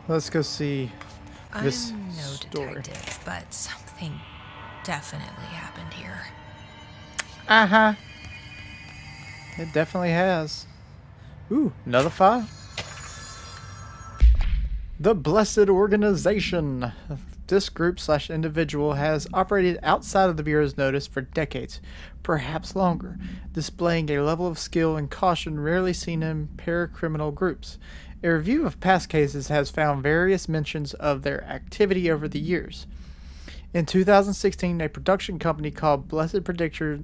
Let's go see this I'm no story. detective, but something definitely happened here. Uh-huh. It definitely has. Ooh, another file. The Blessed Organization. This group slash individual has operated outside of the Bureau's notice for decades, perhaps longer, displaying a level of skill and caution rarely seen in paracriminal groups. A review of past cases has found various mentions of their activity over the years. In 2016, a production company called Blessed Pictures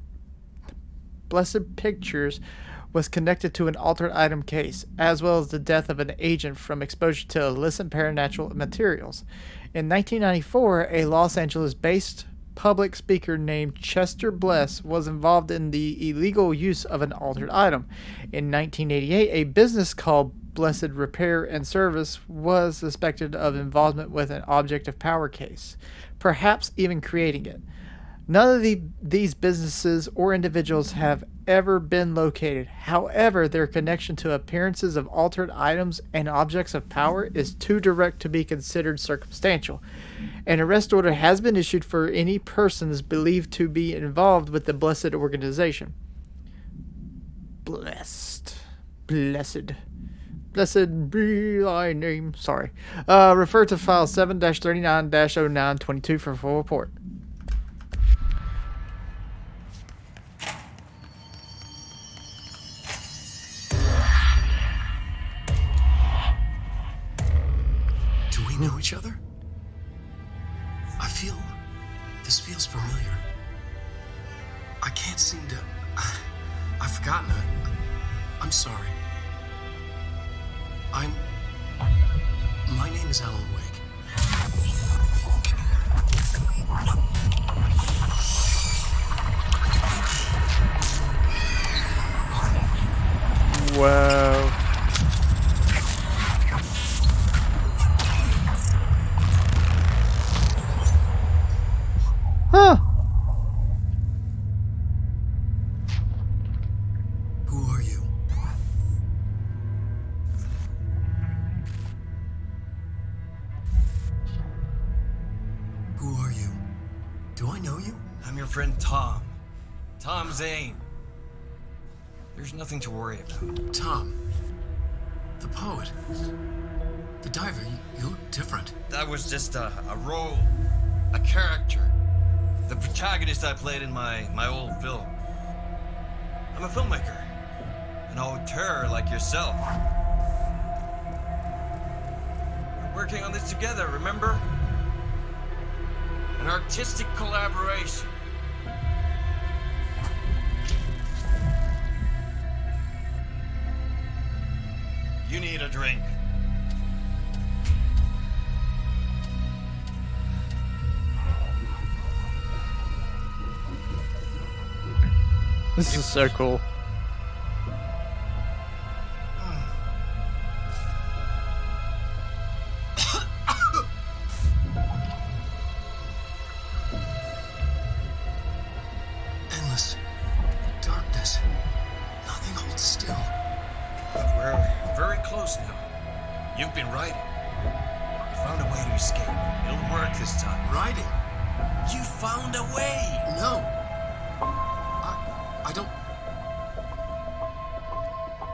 was connected to an altered item case, as well as the death of an agent from exposure to illicit paranatural materials. In 1994, a Los Angeles based public speaker named Chester Bless was involved in the illegal use of an altered item. In 1988, a business called Blessed Repair and Service was suspected of involvement with an object of power case, perhaps even creating it. None of these businesses or individuals have ever been located. However, their connection to appearances of altered items and objects of power is too direct to be considered circumstantial. An arrest order has been issued for any persons believed to be involved with the Blessed Organization. Blessed. Blessed be thy name. Sorry. Refer to file 7-39-0922 for full report. Know each other? This feels familiar. I can't seem to... I've forgotten it. I'm sorry. My name is Alan Wake. Whoa. Huh. Who are you? Who are you? Do I know you? I'm your friend Tom. Tom Zane. There's nothing to worry about. Tom. The poet. The diver. You look different. That was just a role. A character. The protagonist I played in my old film. I'm a filmmaker. An auteur like yourself. We're working on this together, remember? An artistic collaboration. You need a drink. This is so cool. Endless darkness. Nothing holds still. But we're very close now. You've been writing. You found a way to escape. It'll work this time. Riding? You found a way! No. I don't...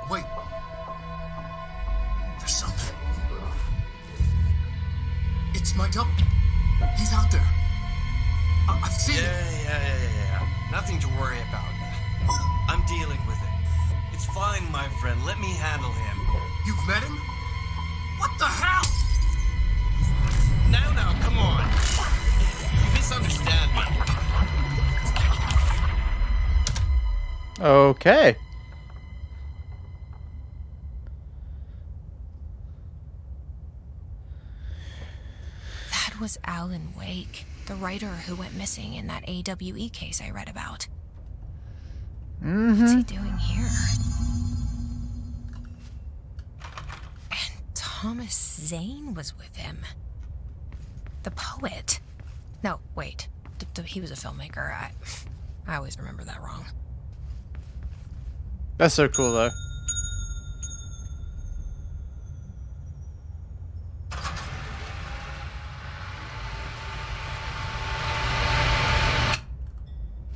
Wait. There's something. It's my double. He's out there. I've seen it. Yeah. Nothing to worry about. I'm dealing with it. It's fine, my friend. Let me handle him. You've met him? What the hell? Now, come on. You misunderstand me. Okay. That was Alan Wake, the writer who went missing in that AWE case I read about. What's he doing here? And Thomas Zane was with him. The poet. No, wait. He was a filmmaker. I always remember that wrong. That's so cool, though.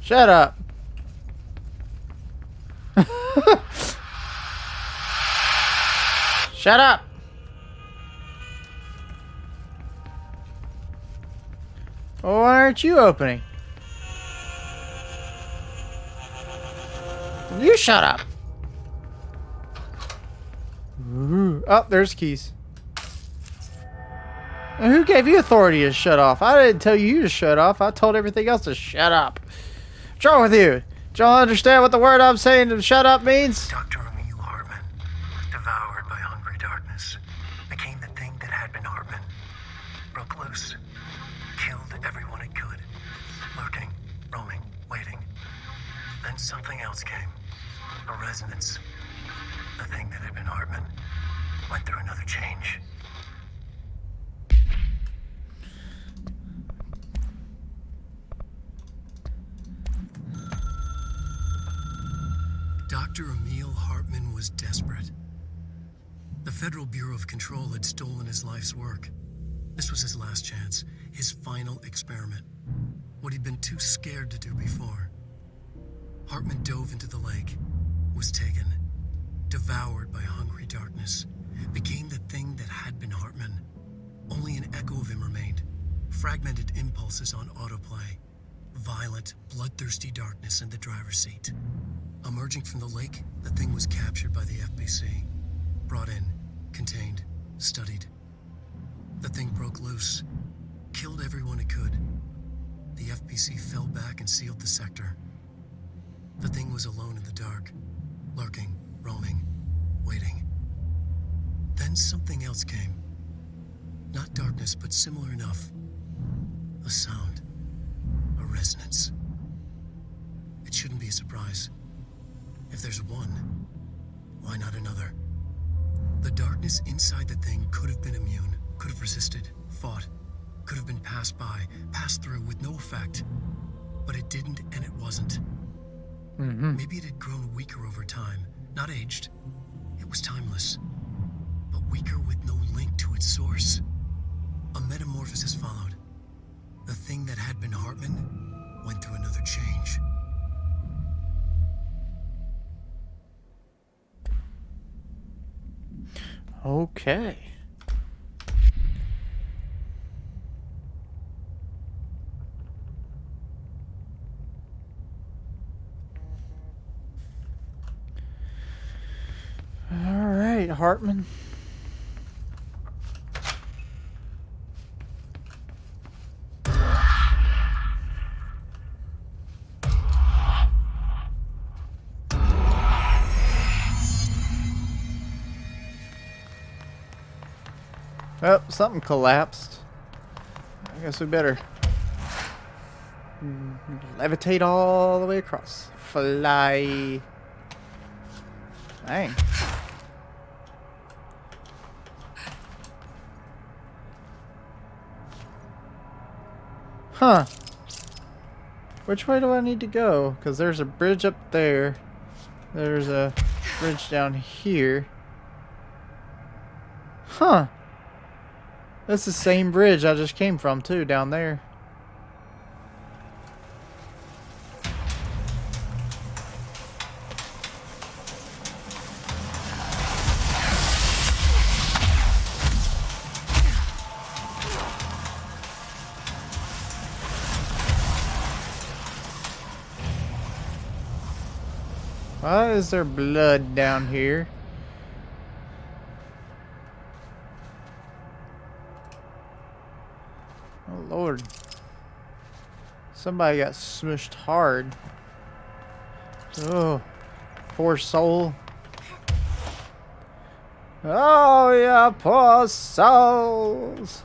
Shut up. Shut up. Well, why aren't you opening? You shut up. Ooh. Oh, there's keys. And who gave you authority to shut off? I didn't tell you to shut off. I told everything else to shut up. What's wrong with you? Do y'all understand what the word I'm saying to shut up means? Dr. Emil Hartman, devoured by hungry darkness, became the thing that had been Hartman. Broke loose, killed everyone it could, lurking, roaming, waiting. Then something else came, a resonance. The thing that had been Hartman went through another change. Dr. Emil Hartman was desperate. The Federal Bureau of Control had stolen his life's work. This was his last chance, his final experiment. What he'd been too scared to do before. Hartman dove into the lake, was taken, devoured by hungry darkness, became the thing that had been Hartman. Only an echo of him remained, fragmented impulses on autoplay, violent, bloodthirsty darkness in the driver's seat. Emerging from the lake, the thing was captured by the FBC. Brought in, contained, studied. The thing broke loose, killed everyone it could. The FBC fell back and sealed the sector. The thing was alone in the dark, lurking, roaming, waiting. Then something else came. Not darkness, but similar enough. A sound, a resonance. It shouldn't be a surprise. If there's one, why not another? The darkness inside the thing could have been immune, could have resisted, fought, could have been passed by, passed through with no effect. But it didn't, and it wasn't. Maybe it had grown weaker over time, not aged. It was timeless, but weaker with no link to its source. A metamorphosis followed. The thing that had been Hartman went through another change. Okay. All right, Hartman. Oh, something collapsed. I guess we better levitate all the way across. Fly. Dang. Huh. Which way do I need to go? Because there's a bridge up there. There's a bridge down here. Huh. That's the same bridge I just came from, too, down there. Why is there blood down here? Oh Lord. Somebody got smushed hard. Oh, poor soul. Oh yeah, poor souls.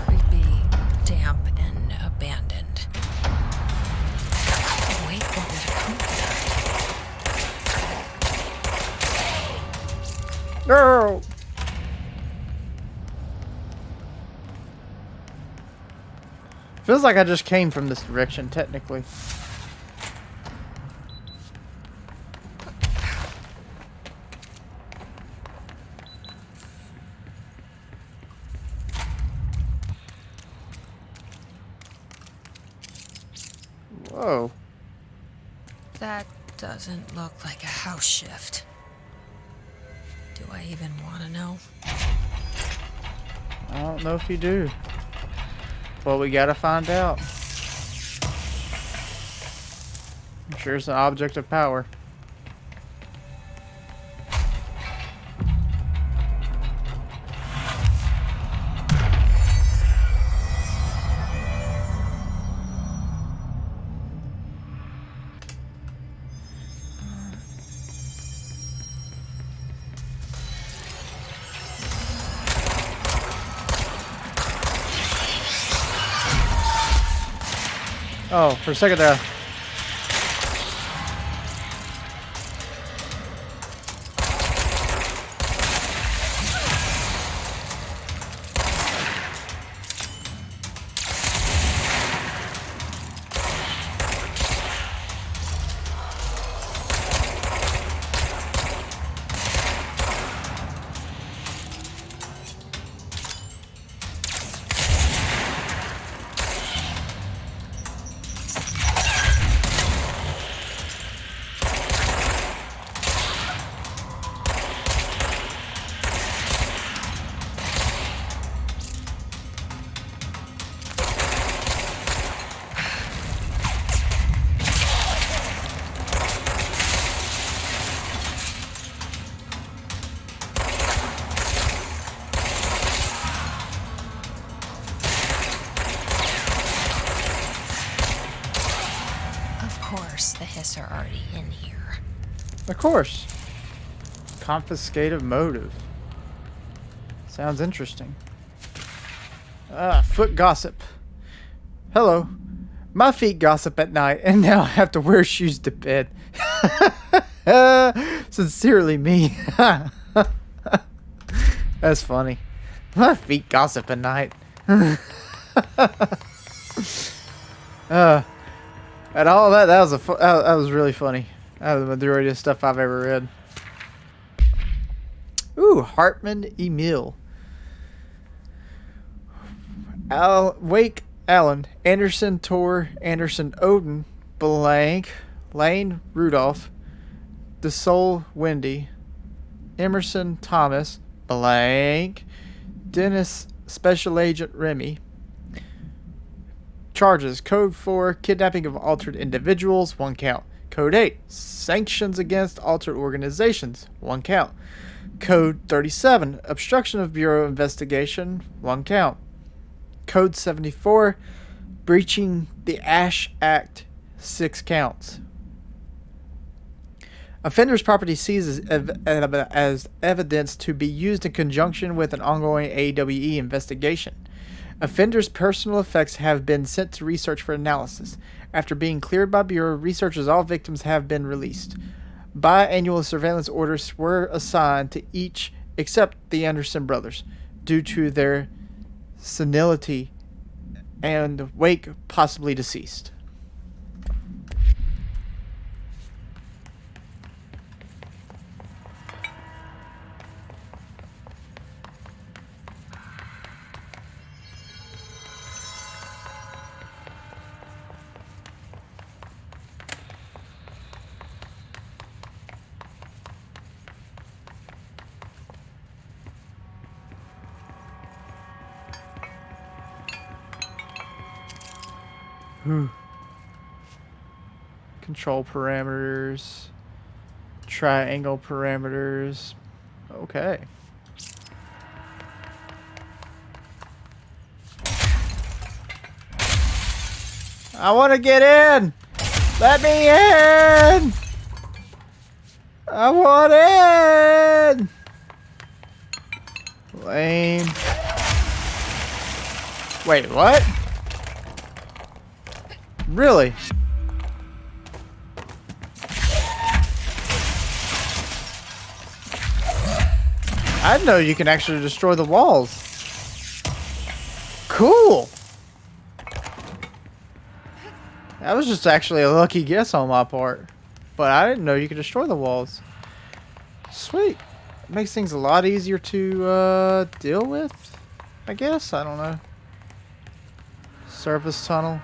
Creepy, damp, and abandoned. Wait, what did it come to? No. Feels like I just came from this direction, technically. Whoa. That doesn't look like a house shift. Do I even want to know? I don't know if you do. Well, we gotta find out. I'm sure it's an object of power. Oh, for a second there. The Hiss are already in here. Of course. Confiscative motive. Sounds interesting. Foot gossip. Hello. My feet gossip at night, and now I have to wear shoes to bed. Sincerely me. That's funny. My feet gossip at night. And all that was really funny. That was the majority of stuff I've ever read. Ooh, Hartman Emil. Wake Allen, Anderson Tor, Anderson Odin, Blank, Lane Rudolph, DeSoul Wendy, Emerson Thomas, Blank, Dennis Special Agent Remy. Charges: Code 4, kidnapping of altered individuals, 1 count. Code 8, sanctions against altered organizations, 1 count. Code 37, obstruction of Bureau investigation, 1 count. Code 74, breaching the Ash Act, 6 counts. Offender's property seized as evidence to be used in conjunction with an ongoing AWE investigation. Offenders' personal effects have been sent to research for analysis. After being cleared by Bureau, researchers all victims have been released. Biannual surveillance orders were assigned to each except the Anderson brothers due to their senility and Wake possibly deceased. Control parameters, triangle parameters. Okay. I want to get in. Let me in. I want in. Lame. Wait, what? Really? I didn't know you can actually destroy the walls. Cool. That was just actually a lucky guess on my part. But I didn't know you could destroy the walls. Sweet. It makes things a lot easier to deal with, I guess. I don't know. Surface tunnel.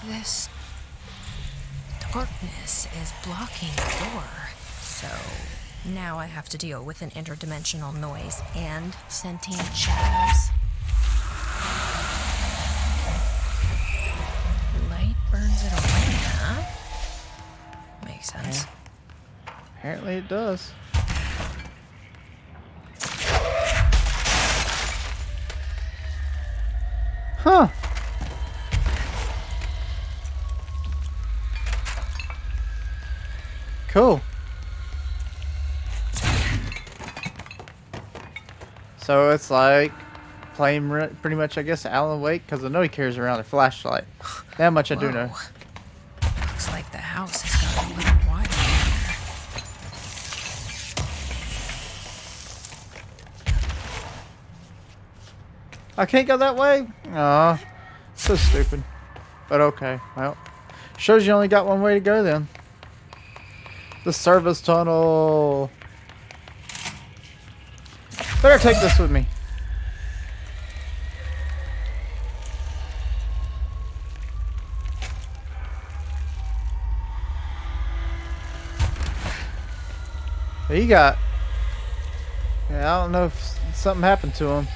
This darkness is blocking the door. So now I have to deal with an interdimensional noise and sentient shadows. Light burns it away, huh? Makes sense. Apparently it does. Huh. Cool. So it's like playing pretty much, I guess, Alan Wake, because I know he carries around a flashlight. That much I do know. Whoa. Looks like the house has got a little wider here. I can't go that way? Aw. So stupid. But okay. Well, shows you only got one way to go then. The service tunnel. Better take this with me. He got... Yeah, I don't know if something happened to him.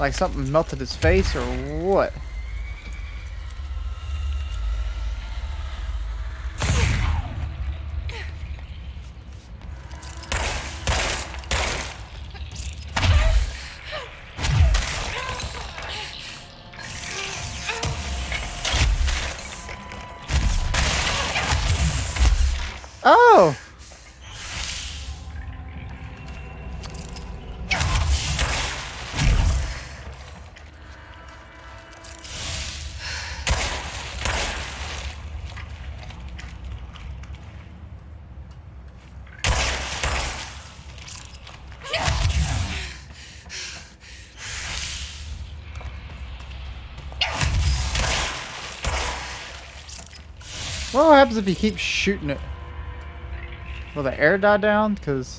Like something melted his face or what. Oh! What happens if you keep shooting it? Will the air die down? Because...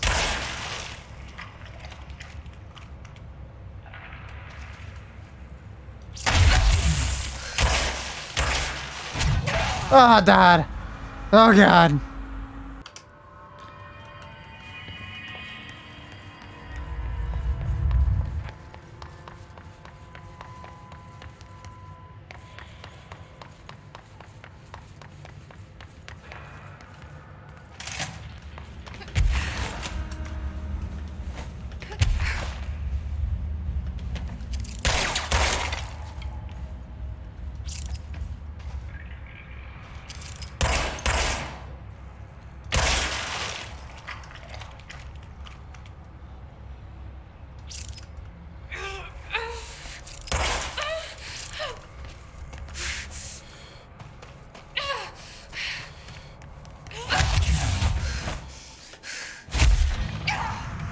Oh, I died. Oh, God.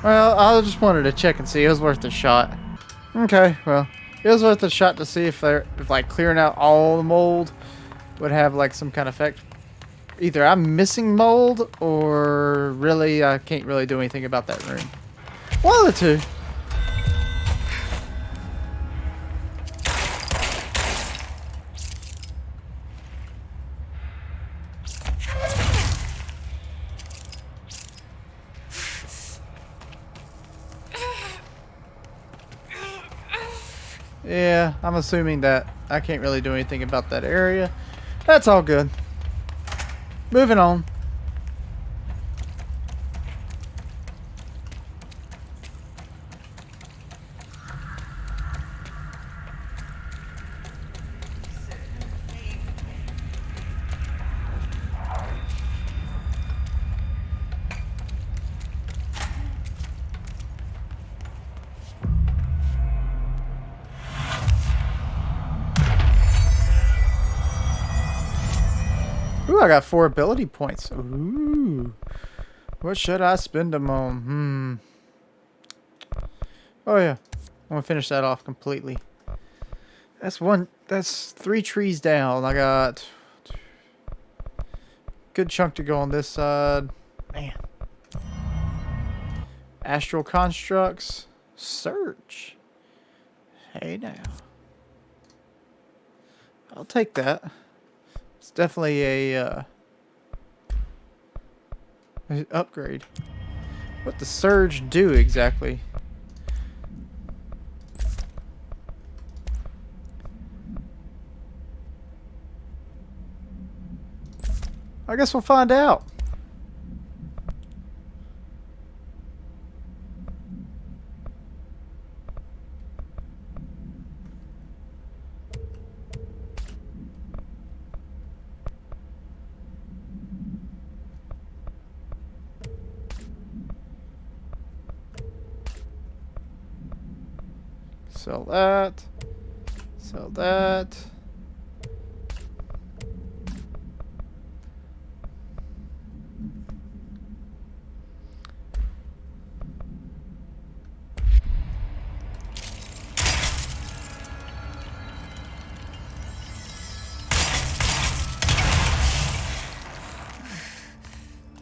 Well, I just wanted to check and see. It was worth a shot. Okay, well, it was worth a shot to see if like clearing out all the mold would have like some kind of effect. Either I'm missing mold or really I can't really do anything about that room. One of the two. Yeah, I'm assuming that I can't really do anything about that area. That's all good. Moving on. Ooh, I got 4 ability points. Ooh. What should I spend them on? Oh yeah. I'm gonna finish that off completely. That's 3 trees down. I got good chunk to go on this side. Man. Astral constructs. Search. Hey now. I'll take that. It's definitely a an upgrade. What the surge do exactly? I guess we'll find out. Sell that. Sell that.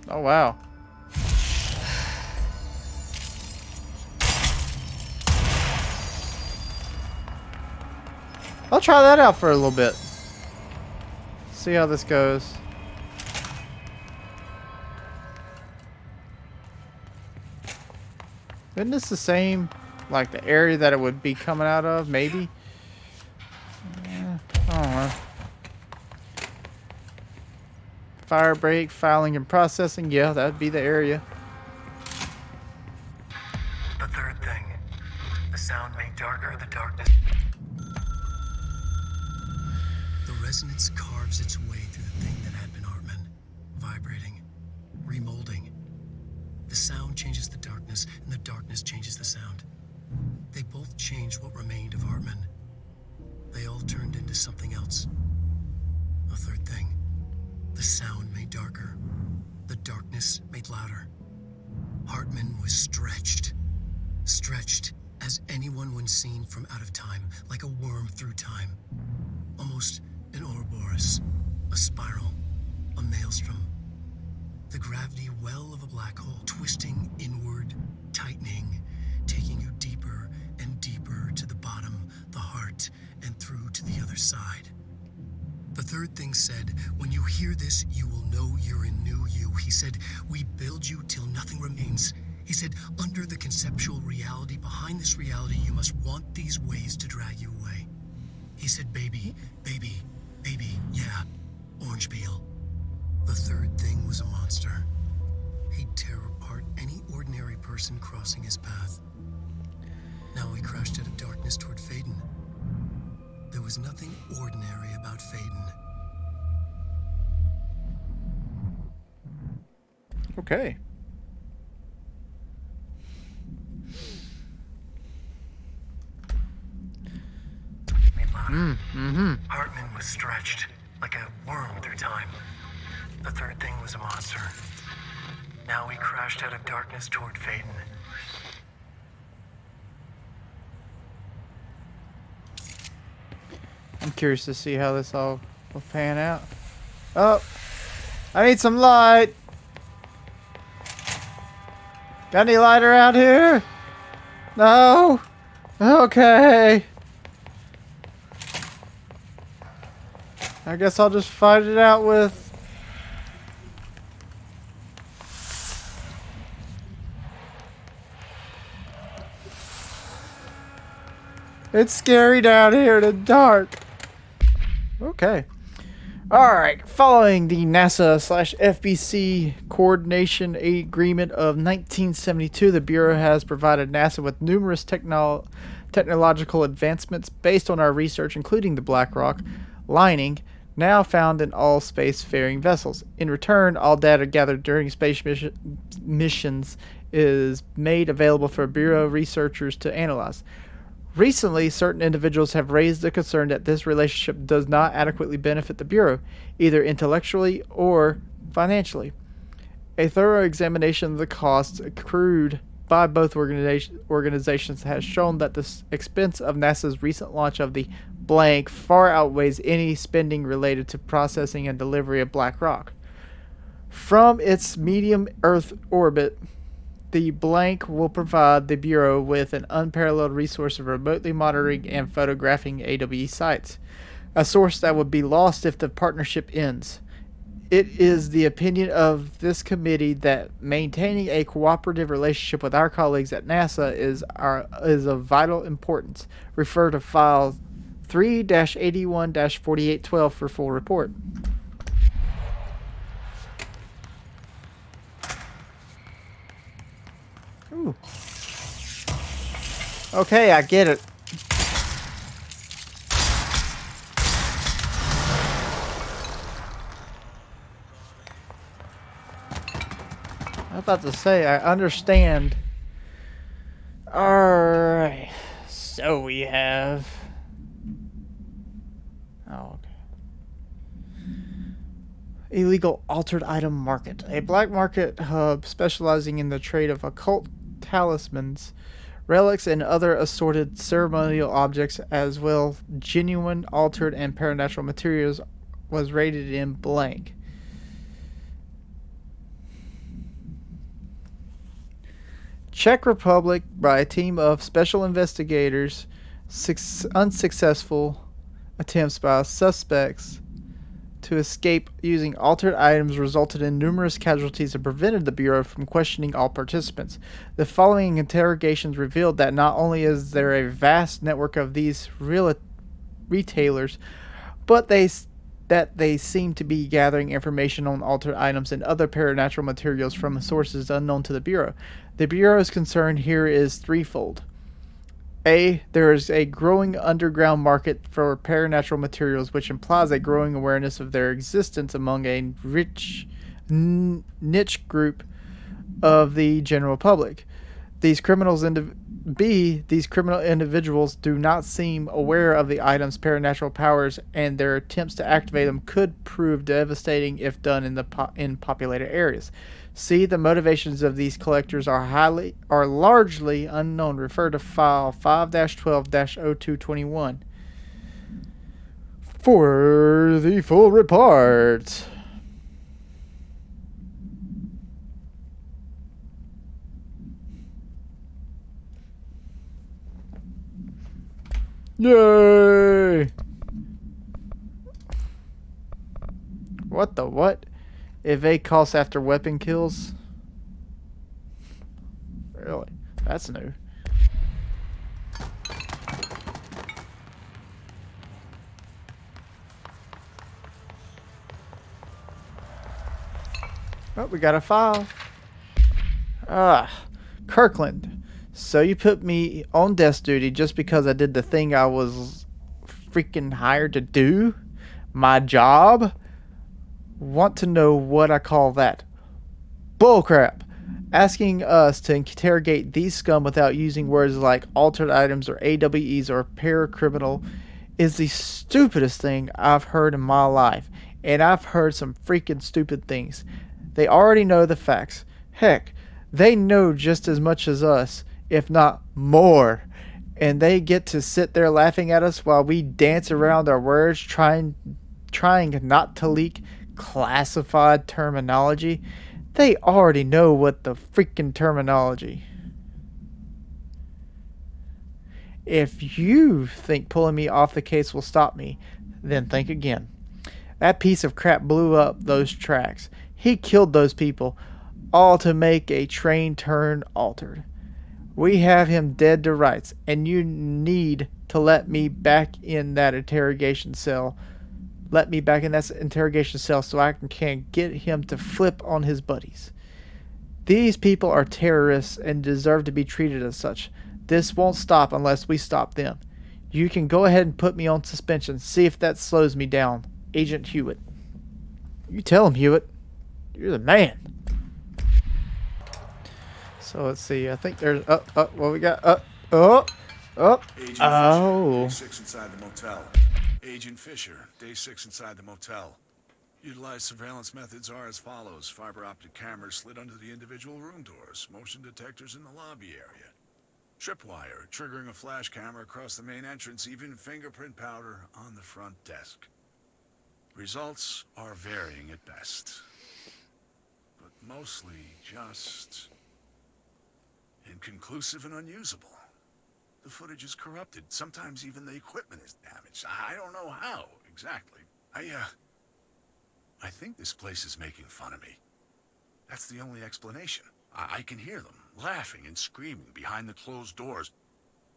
Oh, wow. I'll try that out for a little bit. See how this goes. Isn't this the same, like the area that it would be coming out of, maybe? I don't know. Fire break, filing and processing. Yeah, that would be the area. The third thing. The sound made darker, the darkness. The resonance carves its way through the thing that had been Hartman, vibrating, remolding. The sound changes the darkness, and the darkness changes the sound. They both changed what remained of Hartman. They all turned into something else. A third thing. The sound made darker. The darkness made louder. Hartman was stretched. Stretched as anyone when seen from out of time, like a worm through time. Almost an Ouroboros, a spiral, a maelstrom. The gravity well of a black hole, twisting inward, tightening, taking you deeper and deeper to the bottom, the heart, and through to the other side. The third thing said, when you hear this, you will know you're in new you. He said, we build you till nothing remains. He said, under the conceptual reality behind this reality, you must want these ways to drag you away. He said, baby, baby, baby, yeah, orange peel. The third thing was a monster. He'd tear apart any ordinary person crossing his path. Now he crashed out of darkness toward Faden. There was nothing ordinary about Faden. Okay. Hartman was stretched like a worm through time. The third thing was a monster. Now he crashed out of darkness toward Faden. I'm curious to see how this all will pan out. Oh, I need some light. Got any light around here? No? Okay. I guess I'll just fight it out with... It's scary down here in the dark. Okay. Alright. Following the NASA/FBC Coordination Agreement of 1972, the Bureau has provided NASA with numerous technological advancements based on our research, including the black rock lining now found in all space-faring vessels. In return, all data gathered during space missions is made available for Bureau researchers to analyze. Recently, certain individuals have raised the concern that this relationship does not adequately benefit the Bureau, either intellectually or financially. A thorough examination of the costs accrued by both organizations has shown that the expense of NASA's recent launch of the blank far outweighs any spending related to processing and delivery of black rock. From its medium Earth orbit, the blank will provide the Bureau with an unparalleled resource of remotely monitoring and photographing AWE sites. a source that would be lost if the partnership ends. It is the opinion of this committee that maintaining a cooperative relationship with our colleagues at NASA is of vital importance. Refer to file 3-81-4812 for full report. Ooh. Okay, I get it. I was about to say, I understand. Alright. So we have... Oh, okay. Illegal altered item market. A black market hub specializing in the trade of occult talismans, relics, and other assorted ceremonial objects, as well genuine, altered, and supernatural materials, was raided in blank. Czech Republic by a team of special investigators. Unsuccessful attempts by suspects to escape using altered items resulted in numerous casualties and prevented the Bureau from questioning all participants. The following interrogations revealed that not only is there a vast network of these retailers, but that they seem to be gathering information on altered items and other supernatural materials from sources unknown to the Bureau. The Bureau's concern here is threefold. A. There is a growing underground market for supernatural materials, which implies a growing awareness of their existence among a rich niche group of the general public. These criminal individuals do not seem aware of the item's supernatural powers, and their attempts to activate them could prove devastating if done in populated areas. C. The motivations of these collectors are largely unknown. Refer to file 5-12-0221 for the full report. Yay! What the what? Evade costs after weapon kills? Really? That's new. Oh, we got a file. Kirkland. So you put me on desk duty just because I did the thing I was freaking hired to do? My job? Want to know what I call that? Bullcrap. Asking us to interrogate these scum without using words like altered items or AWEs or paracriminal is the stupidest thing I've heard in my life. And I've heard some freaking stupid things. They already know the facts. Heck, they know just as much as us, if not more. And they get to sit there laughing at us while we dance around our words trying not to leak classified terminology. They already know what the freaking terminology. If you think pulling me off the case will stop me, then think again. That piece of crap blew up those tracks. He killed those people, all to make a train turn altered. We have him dead to rights, and you need to let me back in that interrogation cell. Let me back in that interrogation cell so I can get him to flip on his buddies. These people are terrorists and deserve to be treated as such. This won't stop unless we stop them. You can go ahead and put me on suspension. See if that slows me down. Agent Hewitt. You tell him, Hewitt. You're the man. So let's see. I think there's what we got? Agent Fisher, day 6 inside the motel. Agent Fisher, day 6 inside the motel. Utilized surveillance methods are as follows. Fiber optic cameras slid under the individual room doors. Motion detectors in the lobby area. Tripwire, triggering a flash camera across the main entrance. Even fingerprint powder on the front desk. Results are varying at best. But mostly just inconclusive and unusable. The footage is corrupted. Sometimes even the equipment is damaged. I don't know how exactly. I think this place is making fun of me. That's the only explanation. I can hear them laughing and screaming behind the closed doors.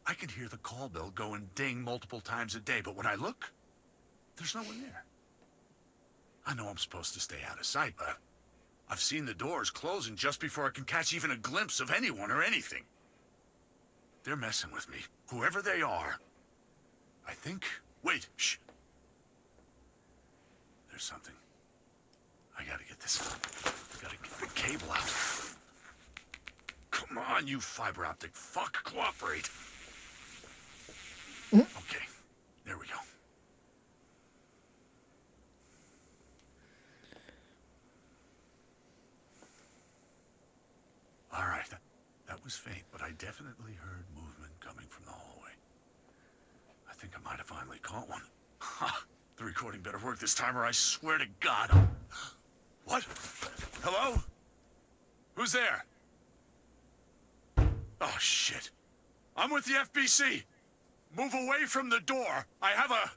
I can hear the call bell go and ding multiple times a day, but when I look, there's no one there. I know I'm supposed to stay out of sight, but I've seen the doors closing just before I can catch even a glimpse of anyone or anything. They're messing with me, whoever they are. I think... Wait, shh. There's something. I gotta get this. Gotta get the cable out. Come on, you fiber optic fuck, cooperate. Okay, there we go. All right, that was faint, but I definitely heard movement coming from the hallway. I think I might have finally caught one. Ha! The recording better work this time, or I swear to God. What? Hello? Who's there? Oh, shit. I'm with the FBC. Move away from the door. I have a...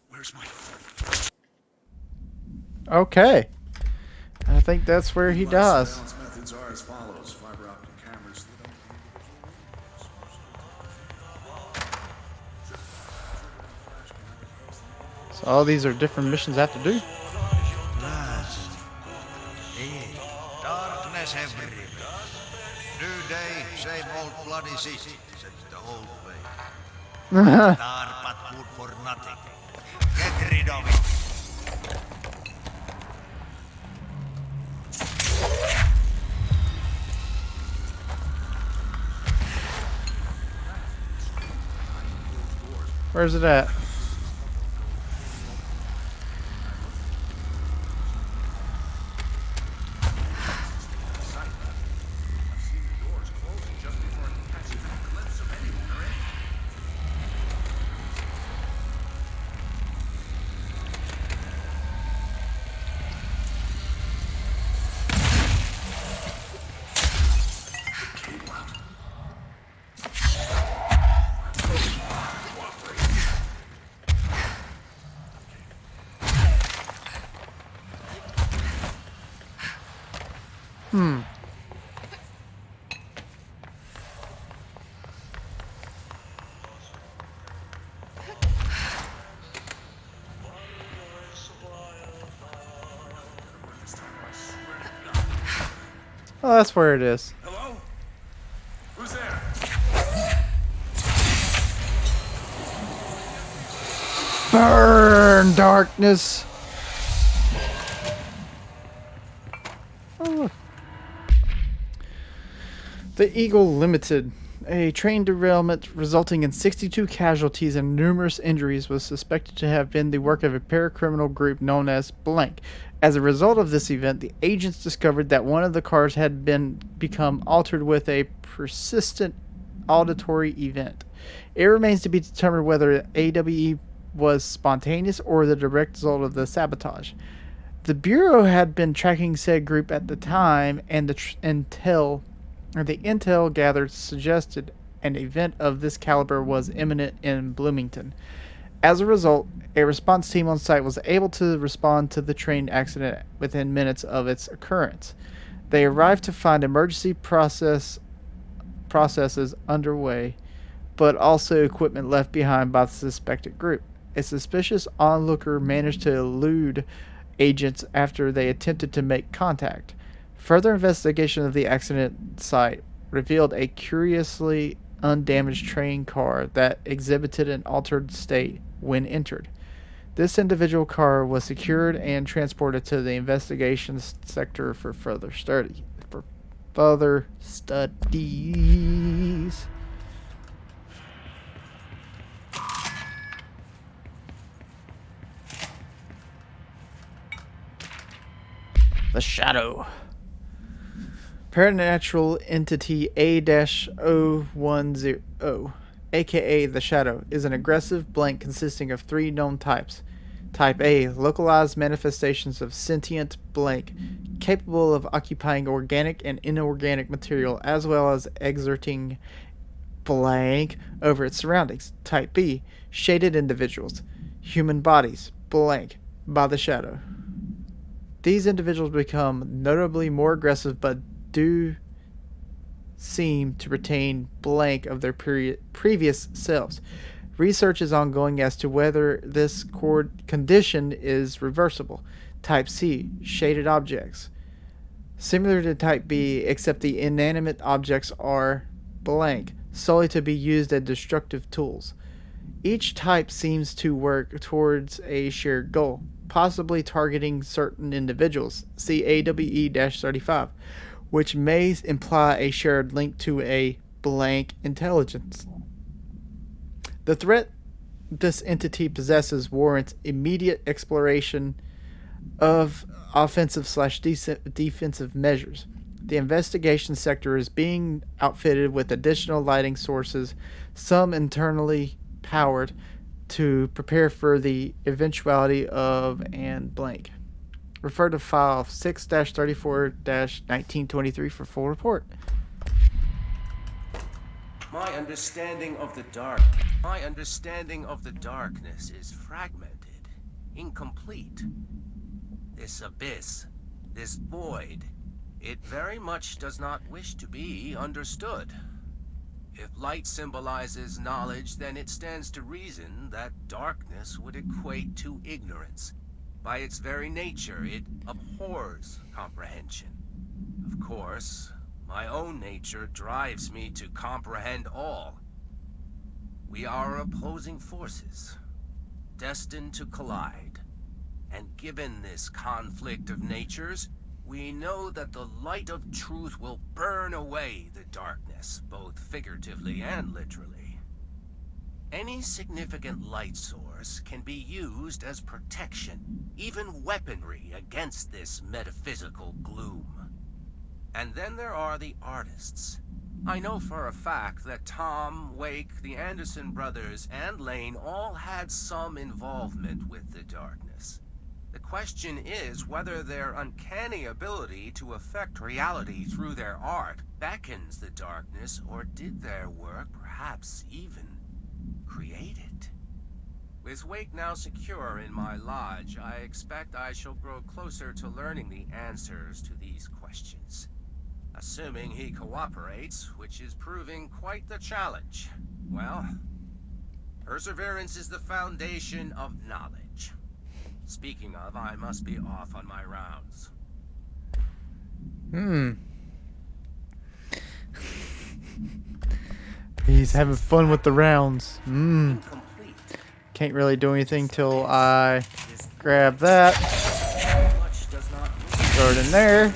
Where's my... Okay. I think that's where he does. Surveillance methods are as follows. Fiber optic cameras. So all these are different missions I have to do. Darkness everywhere. New day, same old bloody city, says the old way. Dark but good for nothing. Get rid of it. Where's it at? Oh, that's where it is. Hello? Who's there? Burn, darkness. Oh, look. The Eagle Limited. A train derailment resulting in 62 casualties and numerous injuries was suspected to have been the work of a paracriminal group known as Blank. As a result of this event, the agents discovered that one of the cars had become altered with a persistent auditory event. It remains to be determined whether AWE was spontaneous or the direct result of the sabotage. The Bureau had been tracking said group at the time, and the intel gathered suggested an event of this caliber was imminent in Bloomington. As a result, a response team on site was able to respond to the train accident within minutes of its occurrence. They arrived to find emergency processes underway, but also equipment left behind by the suspected group. A suspicious onlooker managed to elude agents after they attempted to make contact. Further investigation of the accident site revealed a curiously undamaged train car that exhibited an altered state when entered. This individual car was secured and transported to the investigation sector for further studies. The Shadow. Paranatural entity A-010, aka the Shadow, is an aggressive blank consisting of three known types. Type A, localized manifestations of sentient blank, capable of occupying organic and inorganic material as well as exerting blank over its surroundings. Type B, shaded individuals, human bodies, blank by the shadow. These individuals become notably more aggressive but do seem to retain blank of their previous selves. Research is ongoing as to whether this condition is reversible. Type C, shaded objects. Similar to Type B, except the inanimate objects are blank, solely to be used as destructive tools. Each type seems to work towards a shared goal, possibly targeting certain individuals. See AWE-35, which may imply a shared link to a blank intelligence. The threat this entity possesses warrants immediate exploration of offensive/defensive measures. The investigation sector is being outfitted with additional lighting sources, some internally powered, to prepare for the eventuality of and blank. Refer to file 6-34-1923 for full report. My understanding of the darkness is fragmented, incomplete. This abyss, this void, it very much does not wish to be understood. If light symbolizes knowledge, then it stands to reason that darkness would equate to ignorance. By its very nature, it abhors comprehension. Of course, my own nature drives me to comprehend all. We are opposing forces, destined to collide. And given this conflict of natures, we know that the light of truth will burn away the darkness, both figuratively and literally. Any significant light source can be used as protection, even weaponry against this metaphysical gloom. And then there are the artists. I know for a fact that Tom, Wake, the Anderson brothers, and Lane all had some involvement with the darkness. The question is whether their uncanny ability to affect reality through their art beckons the darkness, or did their work perhaps even create it? With Wake now secure in my lodge, I expect I shall grow closer to learning the answers to these questions. Assuming he cooperates, which is proving quite the challenge. Well, perseverance is the foundation of knowledge. Speaking of, I must be off on my rounds. He's having fun with the rounds. Can't really do anything till I grab that. Throw it in there. Light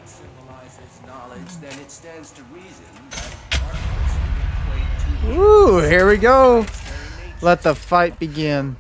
symbolizes knowledge, then it stands to reason that darkness would equate to Ooh, here we go. Let the fight begin.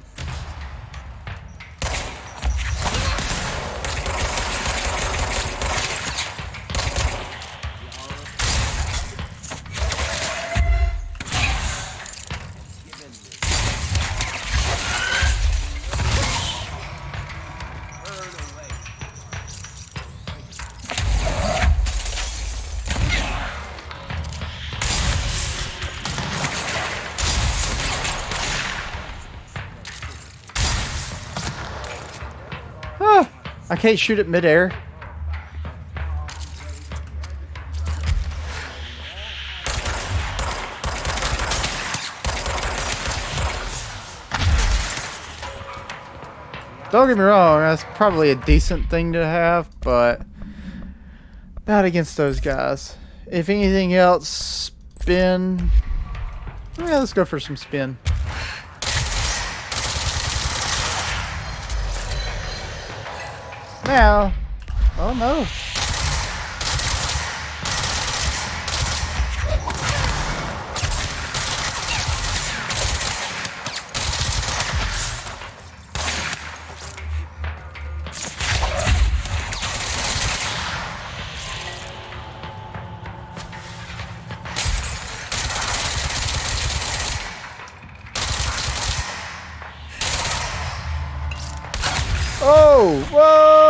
I can't shoot it midair. Don't get me wrong, that's probably a decent thing to have, but not against those guys. If anything else, spin. Yeah, let's go for some spin. Now, oh no. Oh, whoa!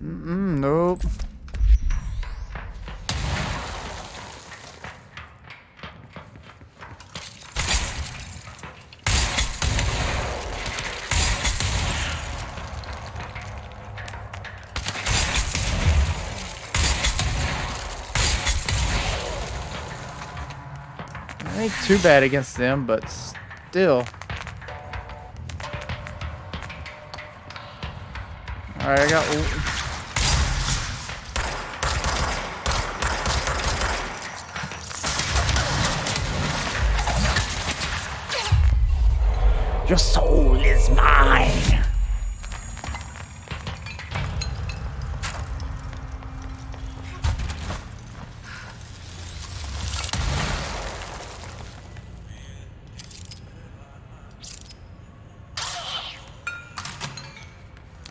Nope. Ain't too bad against them, but still. Alright, I got... Your soul is mine!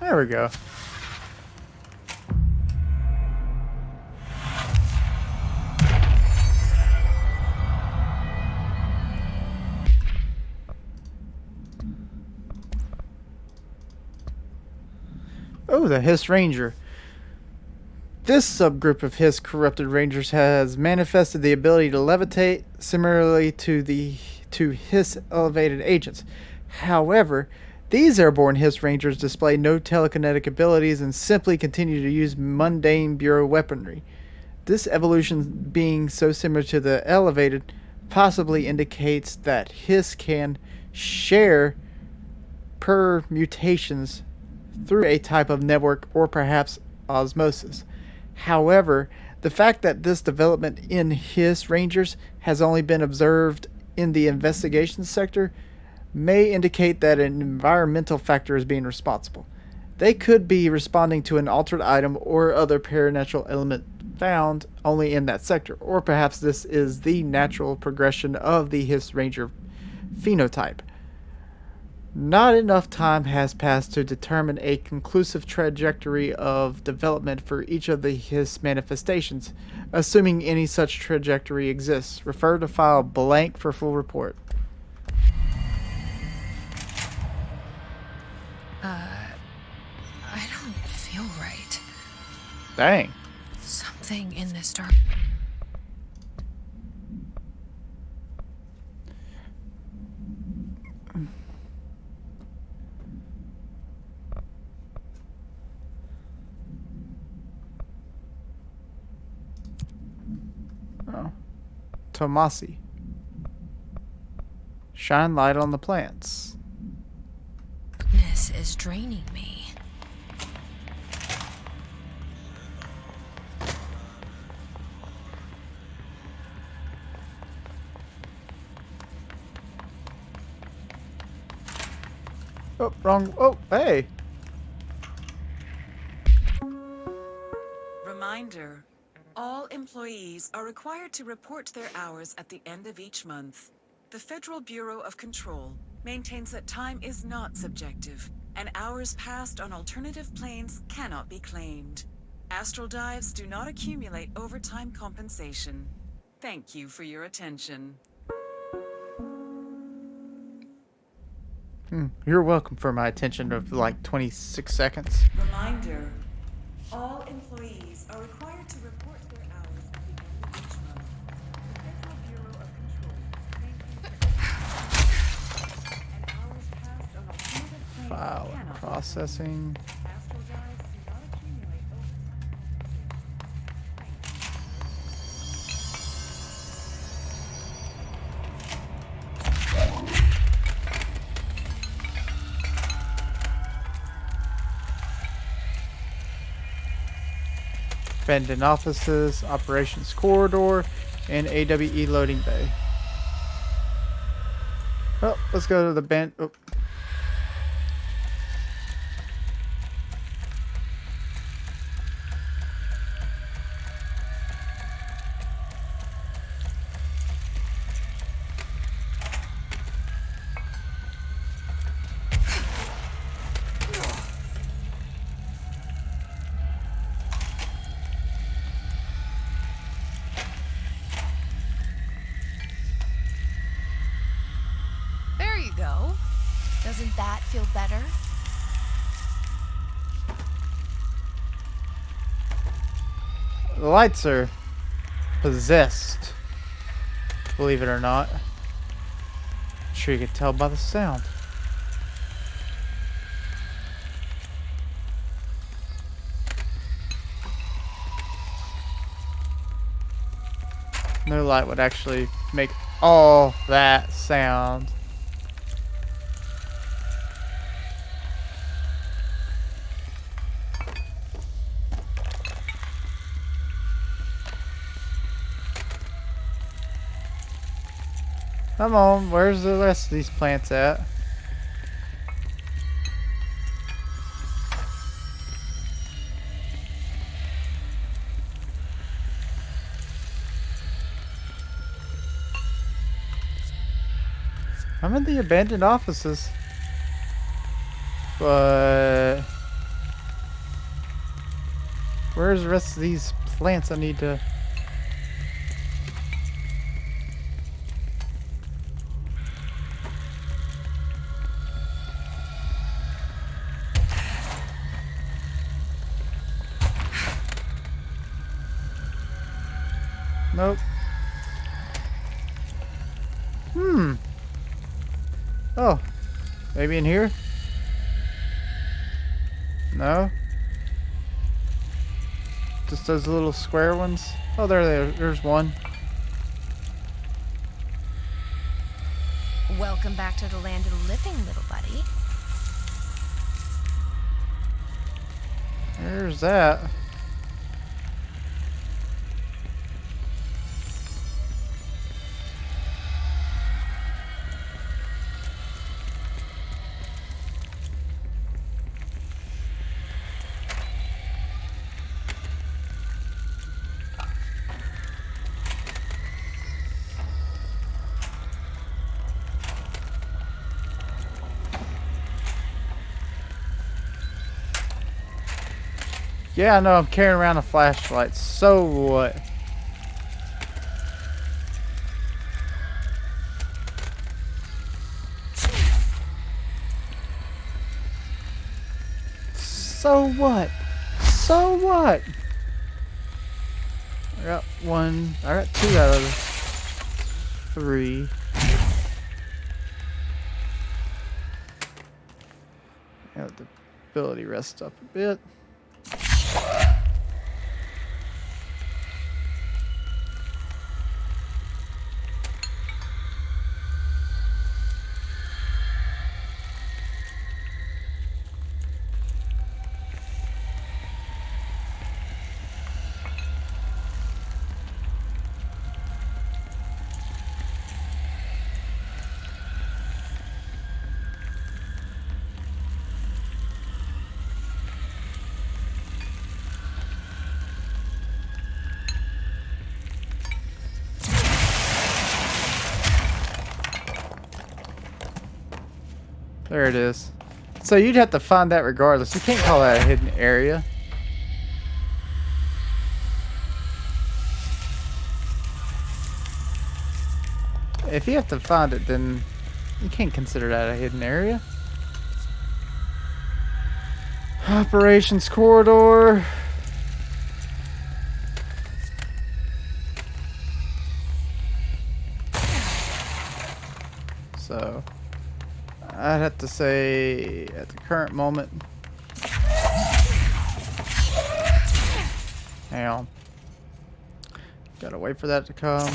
There we go. Oh, the Hiss Ranger. This subgroup of Hiss corrupted Rangers has manifested the ability to levitate, similarly to Hiss elevated agents. However, these airborne Hiss Rangers display no telekinetic abilities and simply continue to use mundane Bureau weaponry. This evolution being so similar to the elevated possibly indicates that Hiss can share permutations through a type of network or perhaps osmosis. However, the fact that this development in Hiss Rangers has only been observed in the investigation sector may indicate that an environmental factor is being responsible. They could be responding to an altered item or other paranatural element found only in that sector, or perhaps this is the natural progression of the Hiss Ranger phenotype. Not enough time has passed to determine a conclusive trajectory of development for each of the Hiss manifestations. Assuming any such trajectory exists, refer to file blank for full report. I don't feel right. Dang. Something in this dark. Oh. Tomasi. Shine light on the plants. Darkness is draining me. Oh, wrong. Oh, hey. Reminder. All employees are required to report their hours at the end of each month. The Federal Bureau of Control maintains that time is not subjective, and hours passed on alternative planes cannot be claimed. Astral dives do not accumulate overtime compensation. Thank you for your attention. You're welcome for my attention of like 26 seconds. Reminder. All employees are required to report their hours at the end of each month. The Federal Bureau of Control maintains and hours passed on alternative planes File cannot be processing. claimed. Astral dives do not accumulate Abandoned offices, operations corridor, and AWE loading bay. Well, let's go to the band. Oh. There you go. Doesn't that feel better? The lights are possessed, believe it or not. I'm sure you can tell by the sound. No light would actually make all that sound. Come on, where's the rest of these plants at? I'm in the abandoned offices. But where's the rest of these plants I need to... Nope. Oh, maybe in here? No? Just those little square ones? Oh, there's one. Welcome back to the land of the living, little buddy. There's that. Yeah, I know I'm carrying around a flashlight. So what? So what? So what? I got one. I got 2 out of 3. Got the ability rest up a bit. There it is. So you'd have to find that regardless. You can't call that a hidden area. If you have to find it, then you can't consider that a hidden area. Operations corridor. So I'd have to say at the current moment. Hang on. Gotta wait for that to come.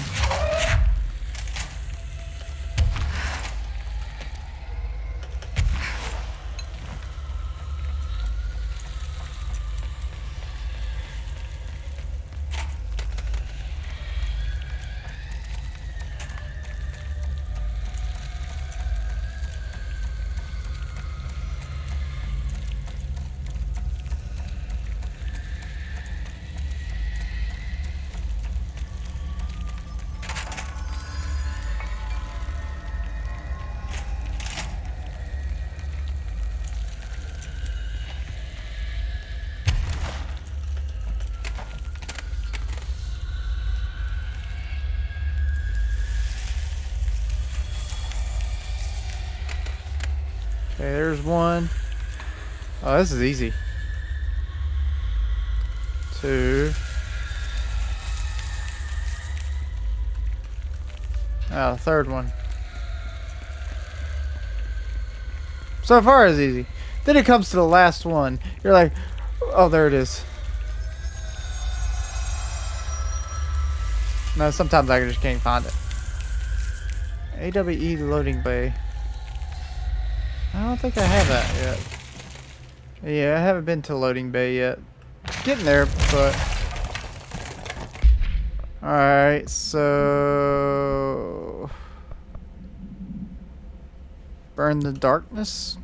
Okay, there's one. Oh, this is easy. 2. Oh, third one. So far it's easy. Then it comes to the last one. You're like, oh, there it is. No, sometimes I just can't find it. AWE loading bay. I don't think I have that yet. Yeah, I haven't been to loading bay yet. Getting there, but... Alright, so... Burn the darkness.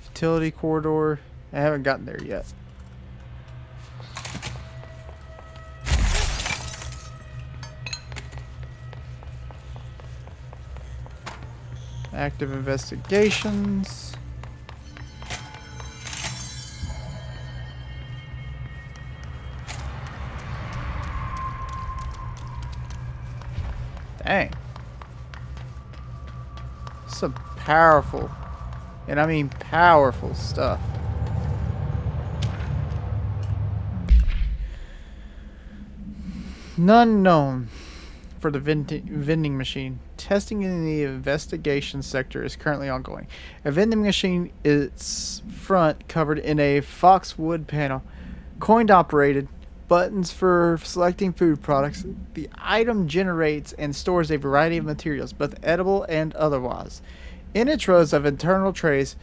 Utility corridor. I haven't gotten there yet. Active investigations. Dang. Some powerful, and I mean powerful stuff. None known for the vending machine. Testing in the investigation sector is currently ongoing. A vending machine is front covered in a Foxwood panel, coin operated, buttons for selecting food products. The item generates and stores a variety of materials, both edible and otherwise. In its rows of internal trays,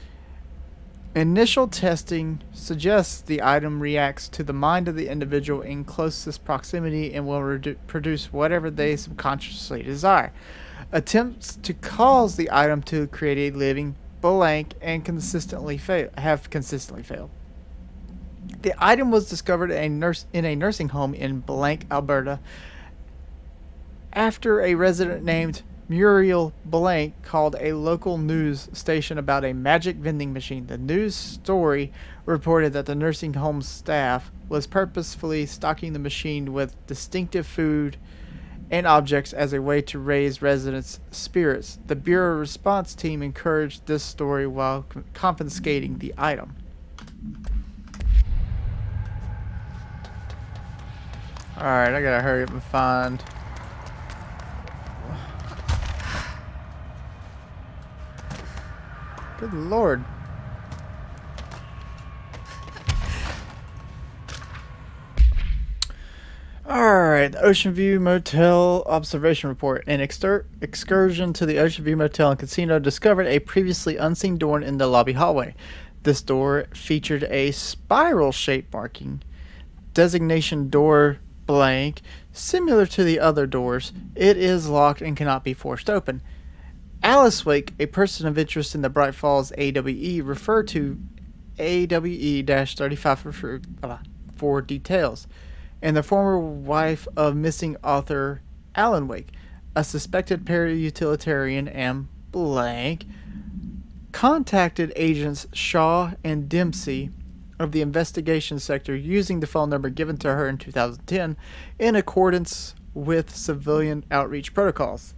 initial testing suggests the item reacts to the mind of the individual in closest proximity and will produce whatever they subconsciously desire. Attempts to cause the item to create a living blank and have consistently failed. The item was discovered in a nursing home in Blank, Alberta, after a resident named Muriel Blank called a local news station about a magic vending machine. The news story reported that the nursing home staff was purposefully stocking the machine with distinctive food and objects as a way to raise residents' spirits. The Bureau response team encouraged this story while confiscating the item. Alright, I gotta hurry up and find... Good lord. Alright, the Ocean View Motel Observation Report. An excursion to the Ocean View Motel and Casino discovered a previously unseen door in the lobby hallway. This door featured a spiral-shaped marking. Designation door blank. Similar to the other doors, it is locked and cannot be forced open. Alice Wake, a person of interest in the Bright Falls AWE, referred to AWE-35 for details. And the former wife of missing author Alan Wake, a suspected para-utilitarian and blank, contacted agents Shaw and Dempsey of the investigation sector using the phone number given to her in 2010 in accordance with civilian outreach protocols.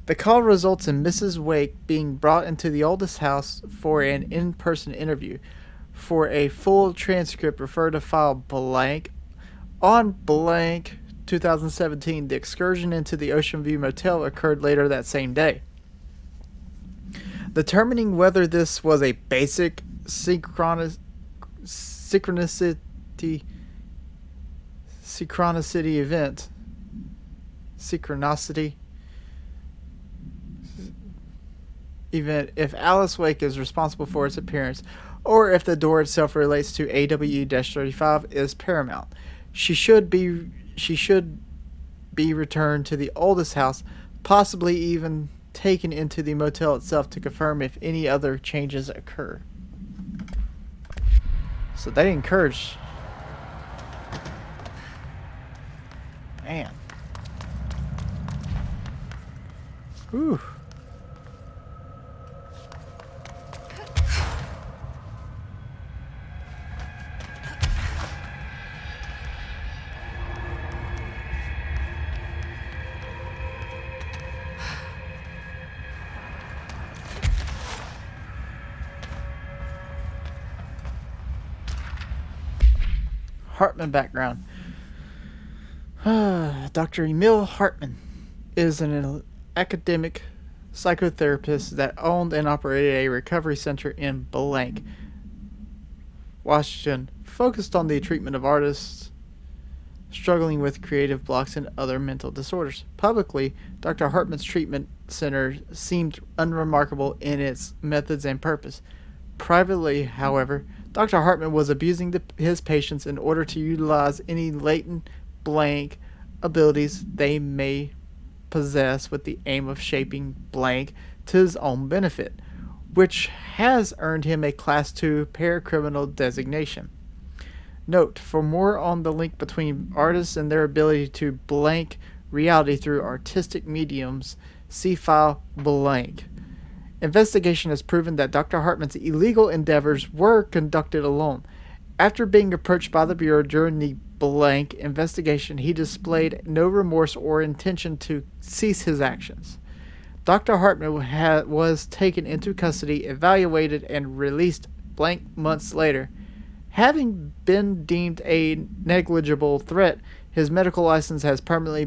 The call results in Mrs. Wake being brought into the oldest house for an in-person interview. For a full transcript, refer to file blank. On blank 2017, the excursion into the Ocean View Motel occurred later that same day. Determining whether this was a basic synchronicity event, if Alice Wake is responsible for its appearance, or if the door itself relates to AWE-35 is paramount. She should be returned to the oldest house, possibly even taken into the motel itself to confirm if any other changes occur. So they encourage... Man. Whew. Hartman background. Dr. Emil Hartman is an academic psychotherapist that owned and operated a recovery center in Blank. Washington, focused on the treatment of artists struggling with creative blocks and other mental disorders. Publicly, Dr. Hartman's treatment center seemed unremarkable in its methods and purpose. Privately, however, Dr. Hartman was abusing his patients in order to utilize any latent blank abilities they may possess with the aim of shaping blank to his own benefit, which has earned him a Class II paracriminal designation. Note, for more on the link between artists and their ability to blank reality through artistic mediums, see file blank. Investigation has proven that Dr. Hartman's illegal endeavors were conducted alone. After being approached by the Bureau during the blank investigation, he displayed no remorse or intention to cease his actions. Dr. Hartman was taken into custody, evaluated, and released blank months later. Having been deemed a negligible threat, his medical license has been permanently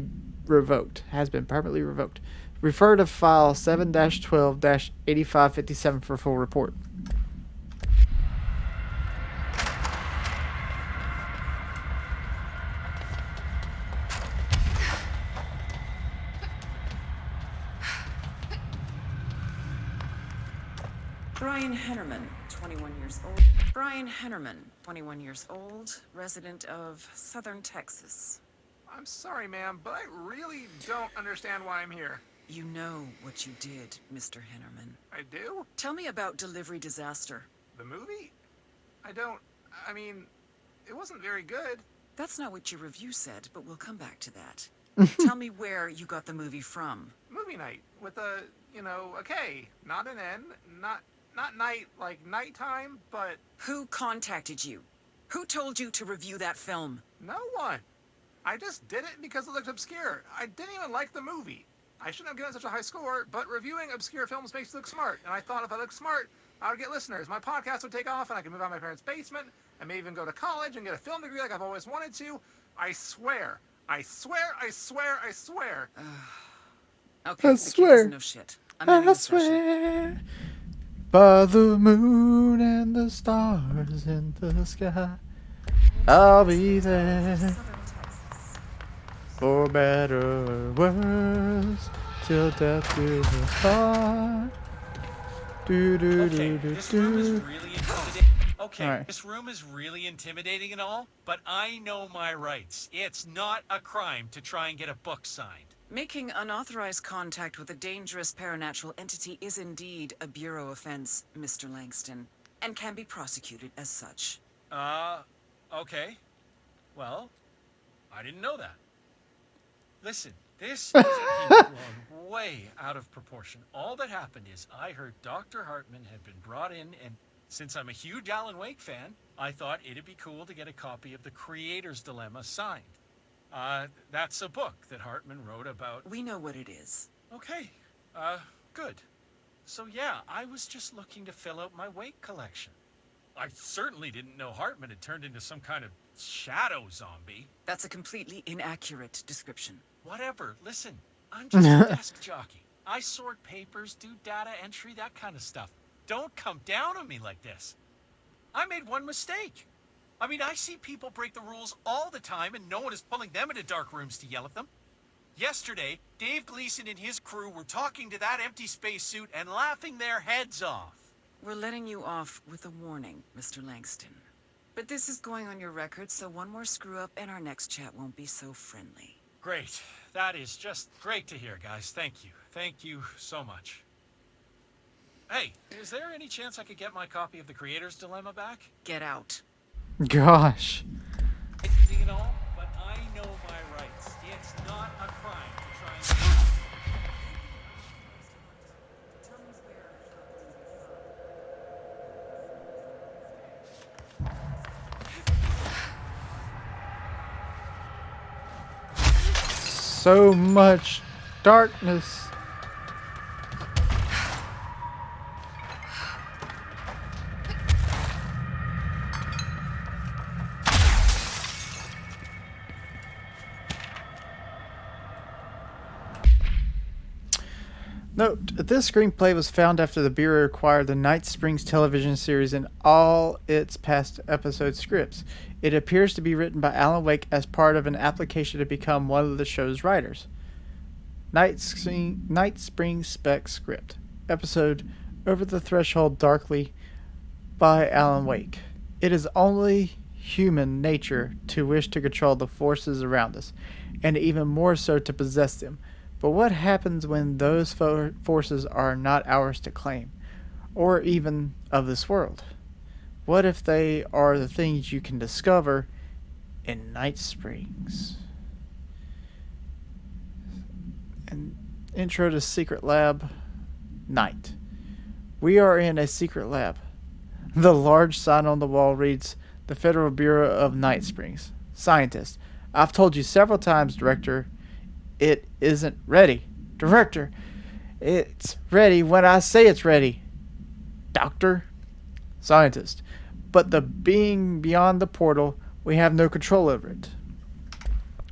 revoked. Refer to file 7-12-8557 for full report. Brian Hennerman, 21 years old. Brian Hennerman, 21 years old, resident of Southern Texas. I'm sorry, ma'am, but I really don't understand why I'm here. You know what you did, Mr. Hennerman. I do? Tell me about Delivery Disaster. The movie? I mean, it wasn't very good. That's not what your review said, but we'll come back to that. Tell me where you got the movie from. Movie night with a K, not an N, not night like nighttime, but Who contacted you? Who told you to review that film? no one. I just did it because it looked obscure. I didn't even like the movie. I shouldn't have given such a high score, but reviewing obscure films makes you look smart, and I thought if I looked smart, I would get listeners. My podcast would take off, and I could move out of my parents' basement, and maybe even go to college and get a film degree like I've always wanted to. I swear. I swear. Okay, I the kid swear. doesn't know shit. I'm ending I the session. swear by the moon and the stars in the sky, I'll be there for better or worse till death do us part. Do do Okay, do do this room is do. really intimidating. Okay, Alright. this room is really intimidating and all, but I know my rights. It's not a crime to try and get a book signed. Making unauthorized contact with a dangerous paranatural entity is indeed a Bureau offense, Mr. Langston, and can be prosecuted as such. Okay. Well, I didn't know that. Listen, this is blown way out of proportion. All that happened is I heard Dr. Hartman had been brought in, and since I'm a huge Alan Wake fan, I thought it'd be cool to get a copy of The Creator's Dilemma signed. That's a book that Hartman wrote about. We know what it is. Okay, good. So yeah, I was just looking to fill out my Wake collection. I certainly didn't know Hartman had turned into some kind of shadow zombie. That's a completely inaccurate description. Whatever, listen, I'm just a desk jockey. I sort papers, do data entry, that kind of stuff. Don't come down on me like this. I made one mistake. I mean, I see people break the rules all the time and no one is pulling them into dark rooms to yell at them. Yesterday, Dave Gleason and his crew were talking to that empty spacesuit and laughing their heads off. We're letting you off with a warning, Mr. Langston. But this is going on your record, so one more screw-up and our next chat won't be so friendly. Great. That is just great to hear, guys. Thank you. Thank you so much. Hey, is there any chance I could get my copy of The Creator's Dilemma back? Get out. Gosh. You know, but I know my rights. It's not a crime to try and... So much darkness. Note, this screenplay was found after the Bureau acquired the Night Springs television series and all its past episode scripts. It appears to be written by Alan Wake as part of an application to become one of the show's writers. Night Springs spec script. Episode Over the Threshold Darkly by Alan Wake. It is only human nature to wish to control the forces around us, and even more so to possess them. But what happens when those forces are not ours to claim, or even of this world? What if they are the things you can discover in Night Springs? And intro to Secret Lab. Night. We are in a secret lab. The large sign on the wall reads, "The Federal Bureau of Night Springs. Scientist. I've told you several times, Director, it isn't ready. Director, it's ready when I say it's ready. Doctor? Scientist. But the being beyond the portal, we have no control over it."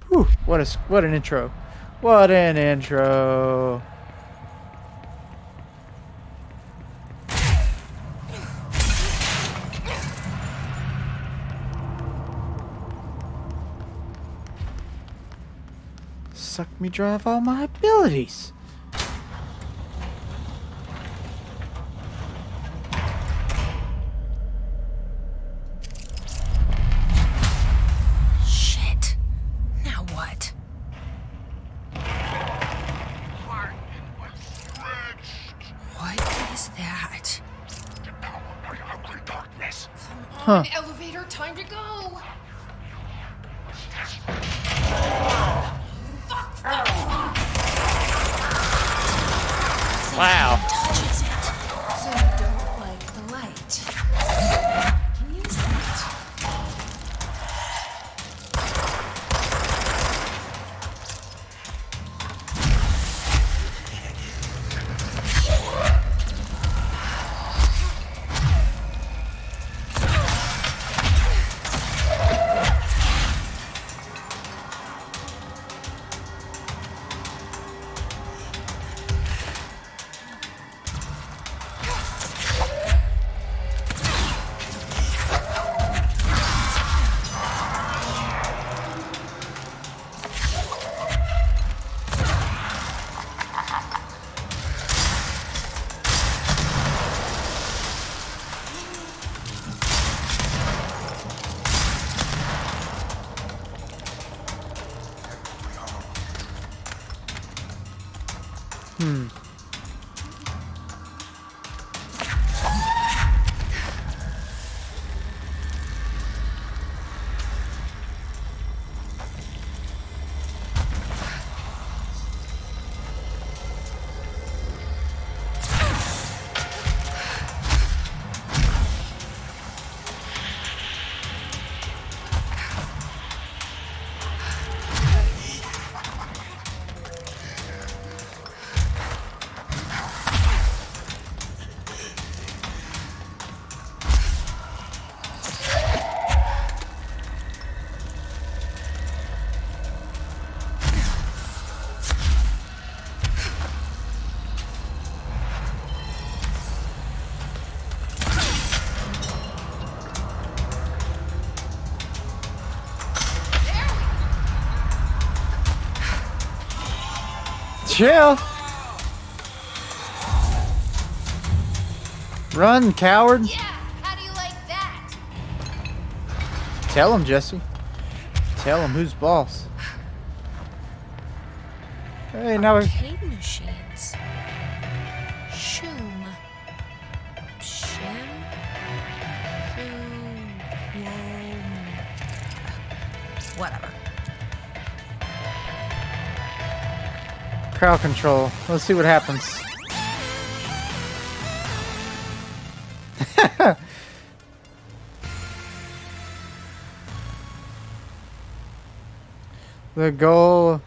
Whew, what an intro. What an intro. Suck me dry of all my abilities. Shit. Now what? What is that? Huh. Elevator, time to go. Wow. Touches it. So you don't like the light. Can use that. Chill. Run, coward. Yeah, how do you like that? Tell him, Jesse. Tell him who's boss. Hey, now we're... Arcade machines. Shoom. Shim? Shoom. Whatever. Crowd control. Let's see what happens. The goal.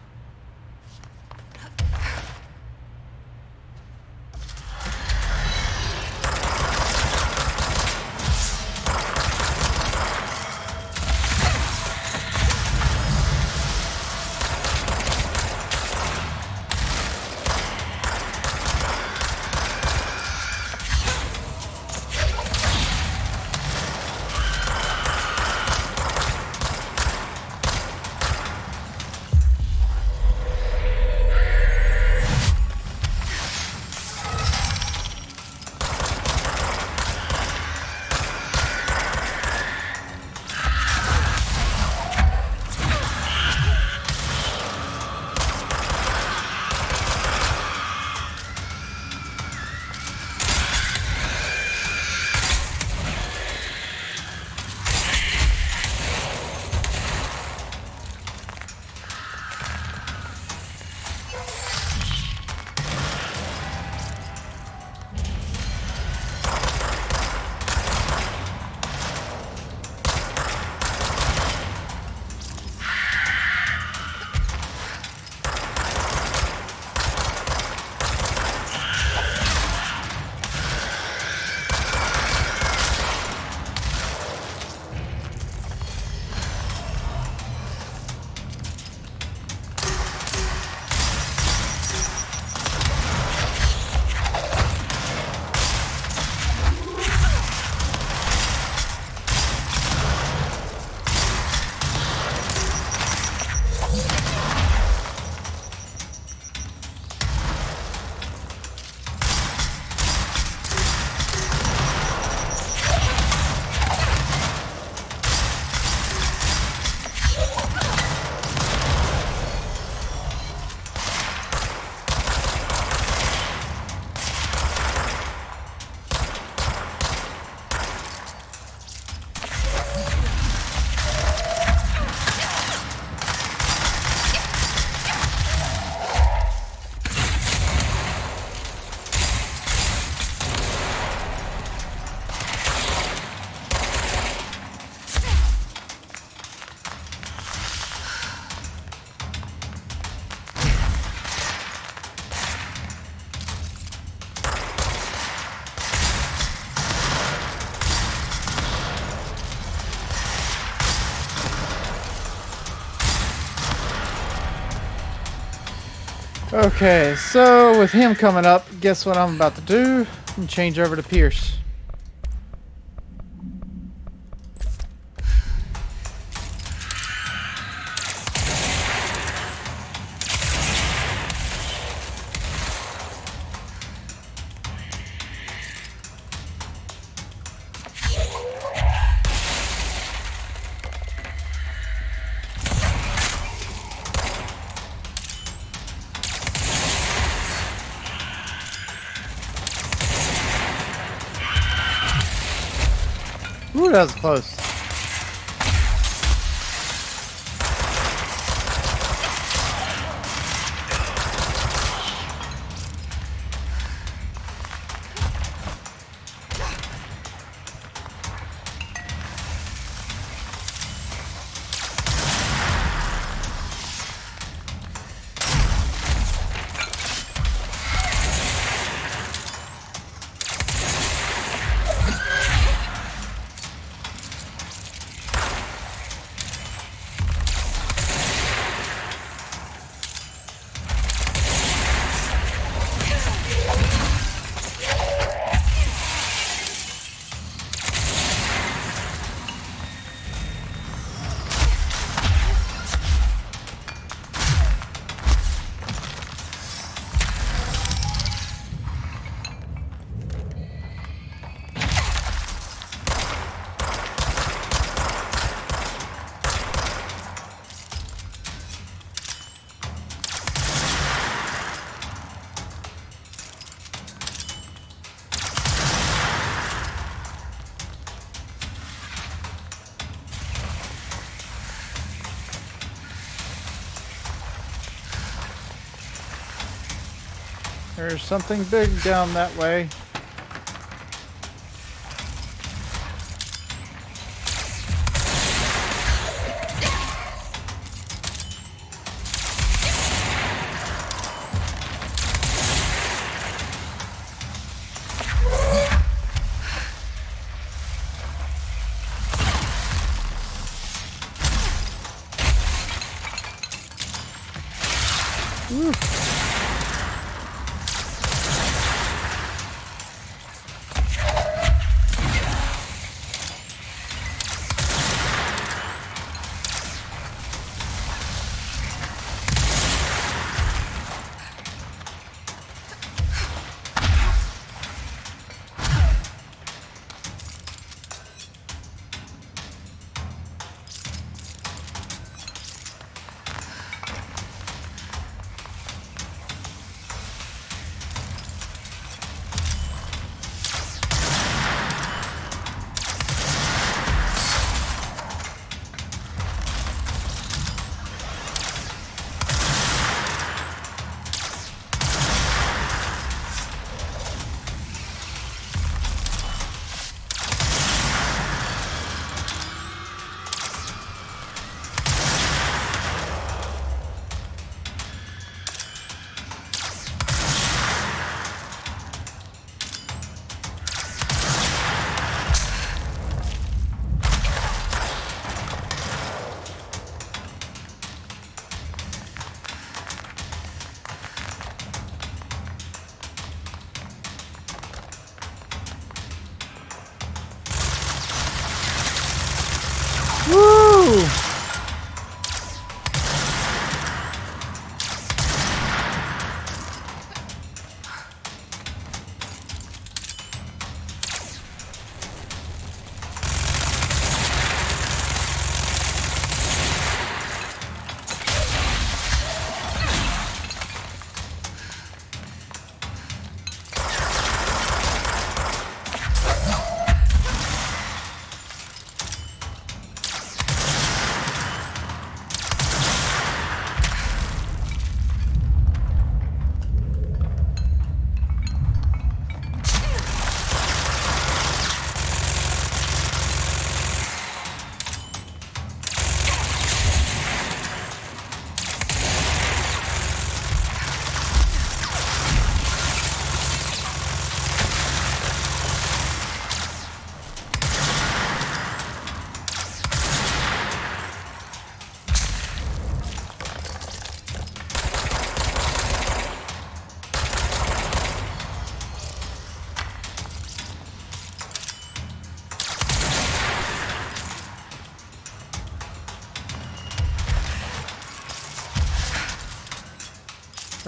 Okay, so with him coming up, guess what I'm about to do? I'm change over to Pierce. Ooh, that was close. There's something big down that way.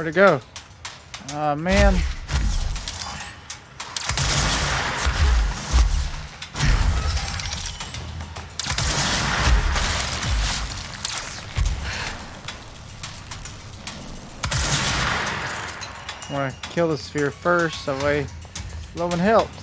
Where'd it go? Oh, man. I want to kill the sphere first, so I low in health.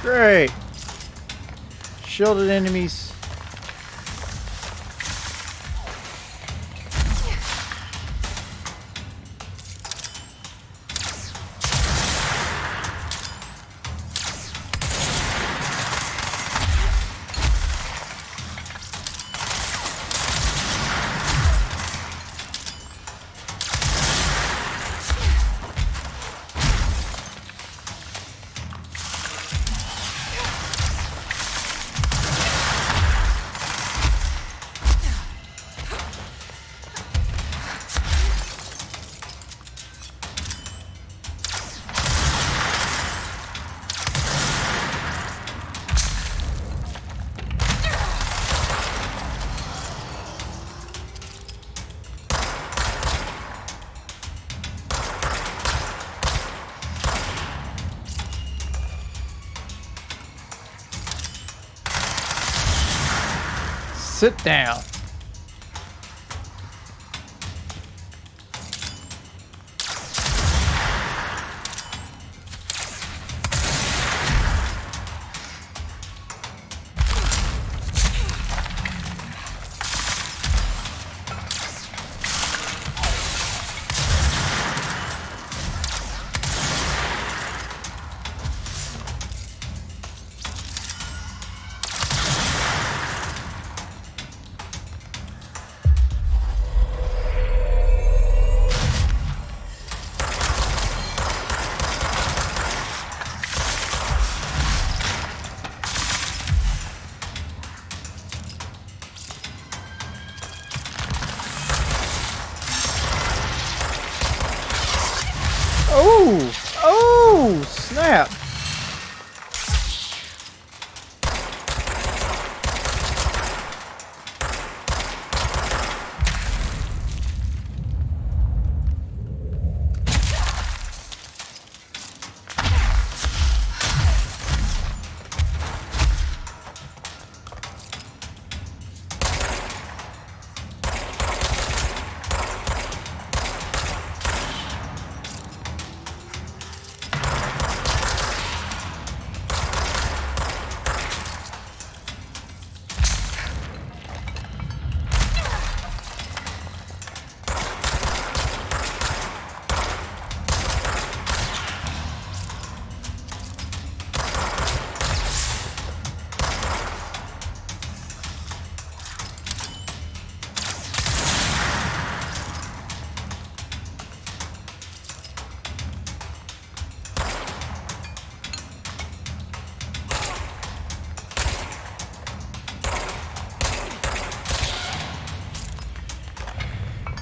Great. Shielded enemies. Sit down. Oh, snap.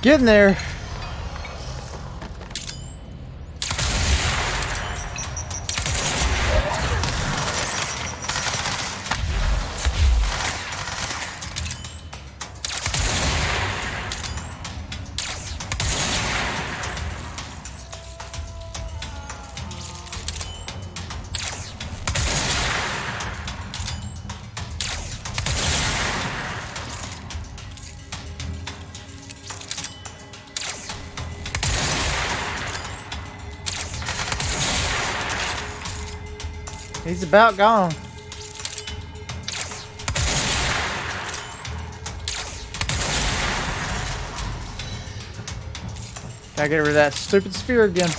Getting there. He's about gone. Gotta get rid of that stupid sphere again.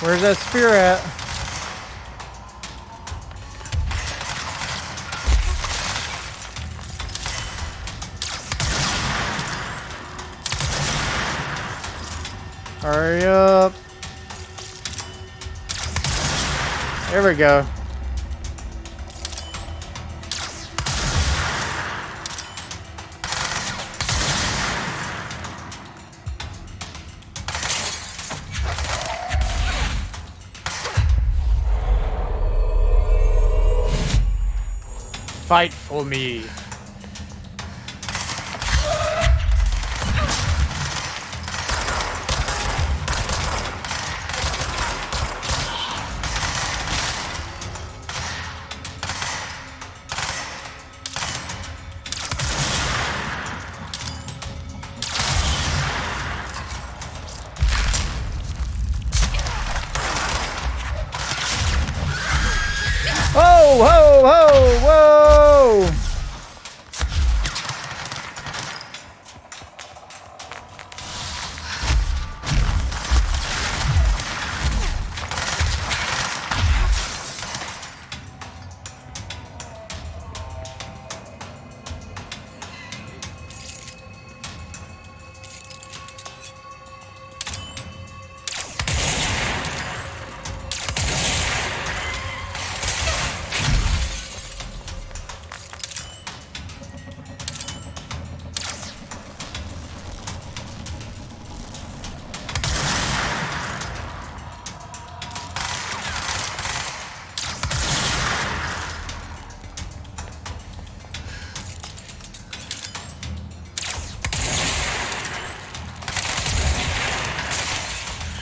Where's that spear at? Hurry up. There we go. Fight for me. Whoa, whoa, whoa, whoa!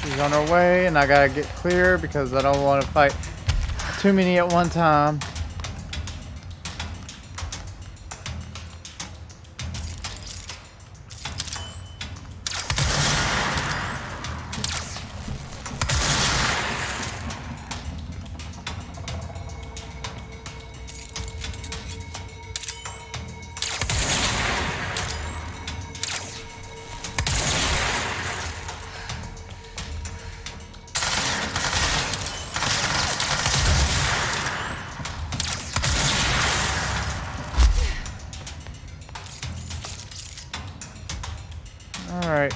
She's on her way, and I gotta get clear because I don't want to fight too many at one time. All right.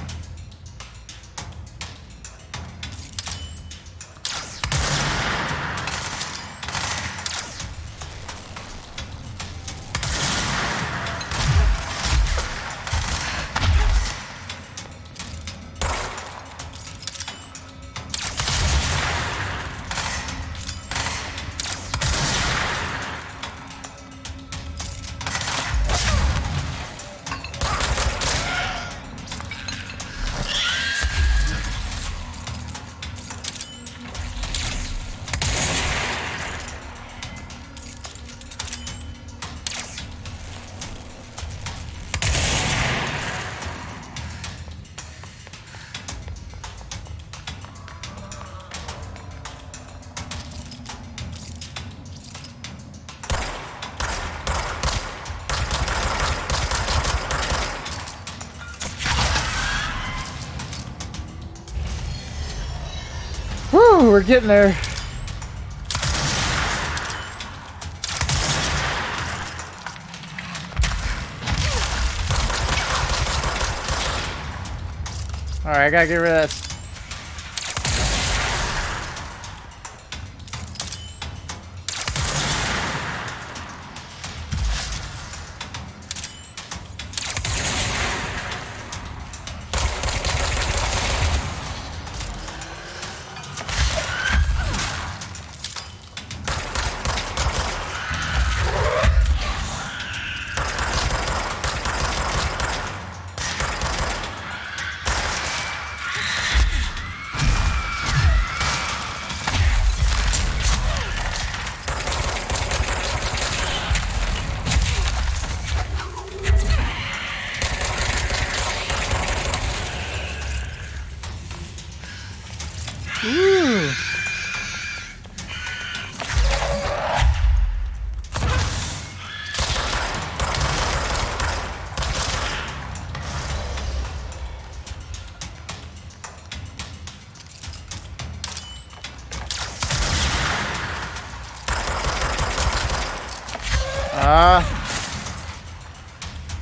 Woo, we're getting there. All right, I gotta get rid of that. Ooh.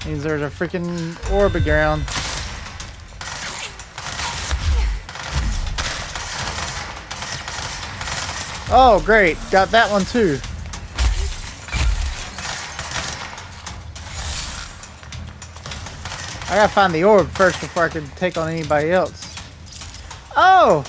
Means there's a freaking orb around. Oh, great. Got that one too. I gotta find the orb first before I can take on anybody else. Oh!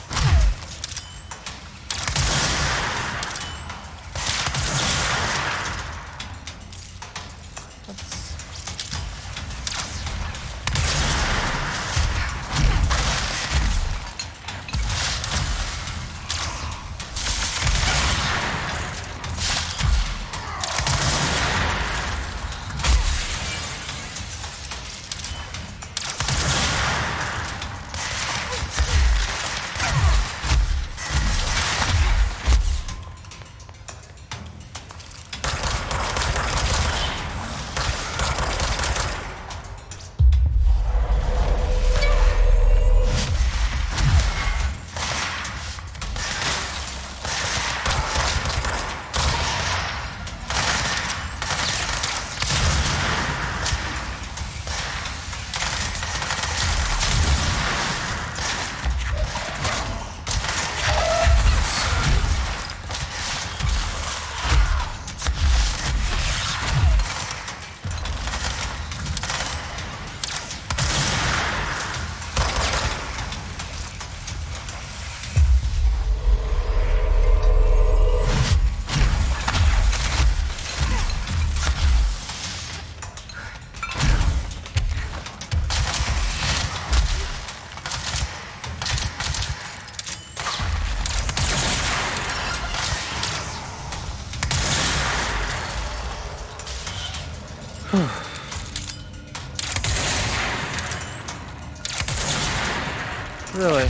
Really?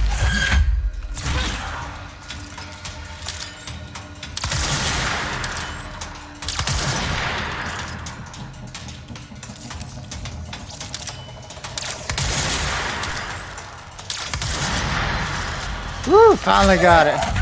Woo! Finally got it.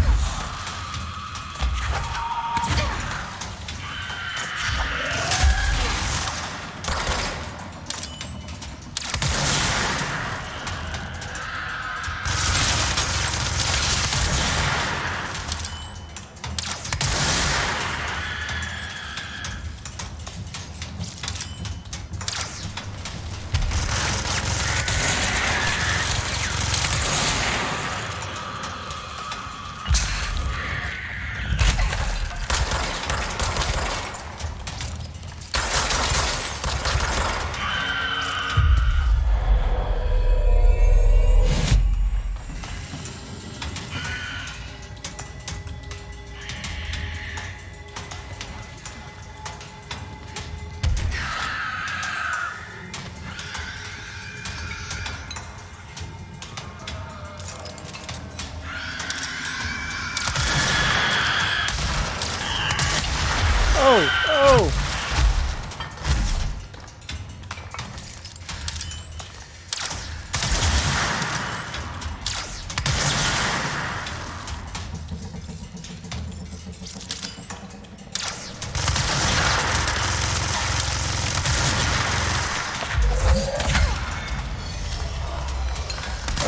Oh!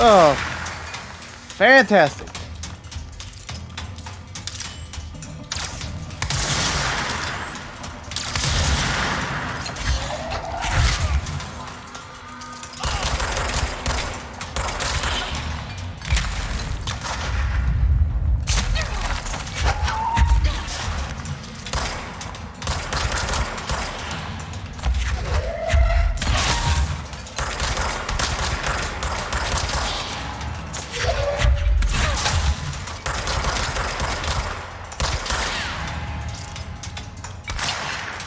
Oh, fantastic.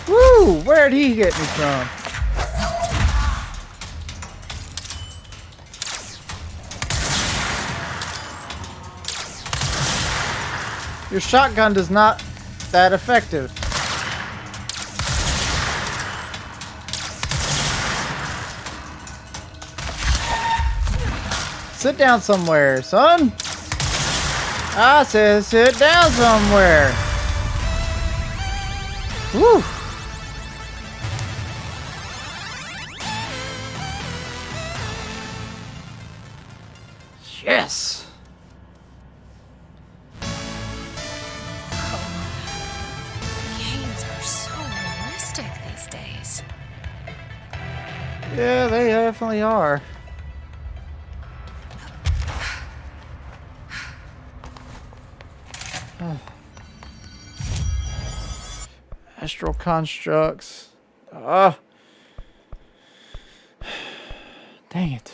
Woo! Where'd he get me from? Your shotgun is not that effective. Sit down somewhere, son. I said sit down somewhere. Woo. Yes. Games are so realistic these days. Yeah, they definitely are. Astral constructs. Dang it.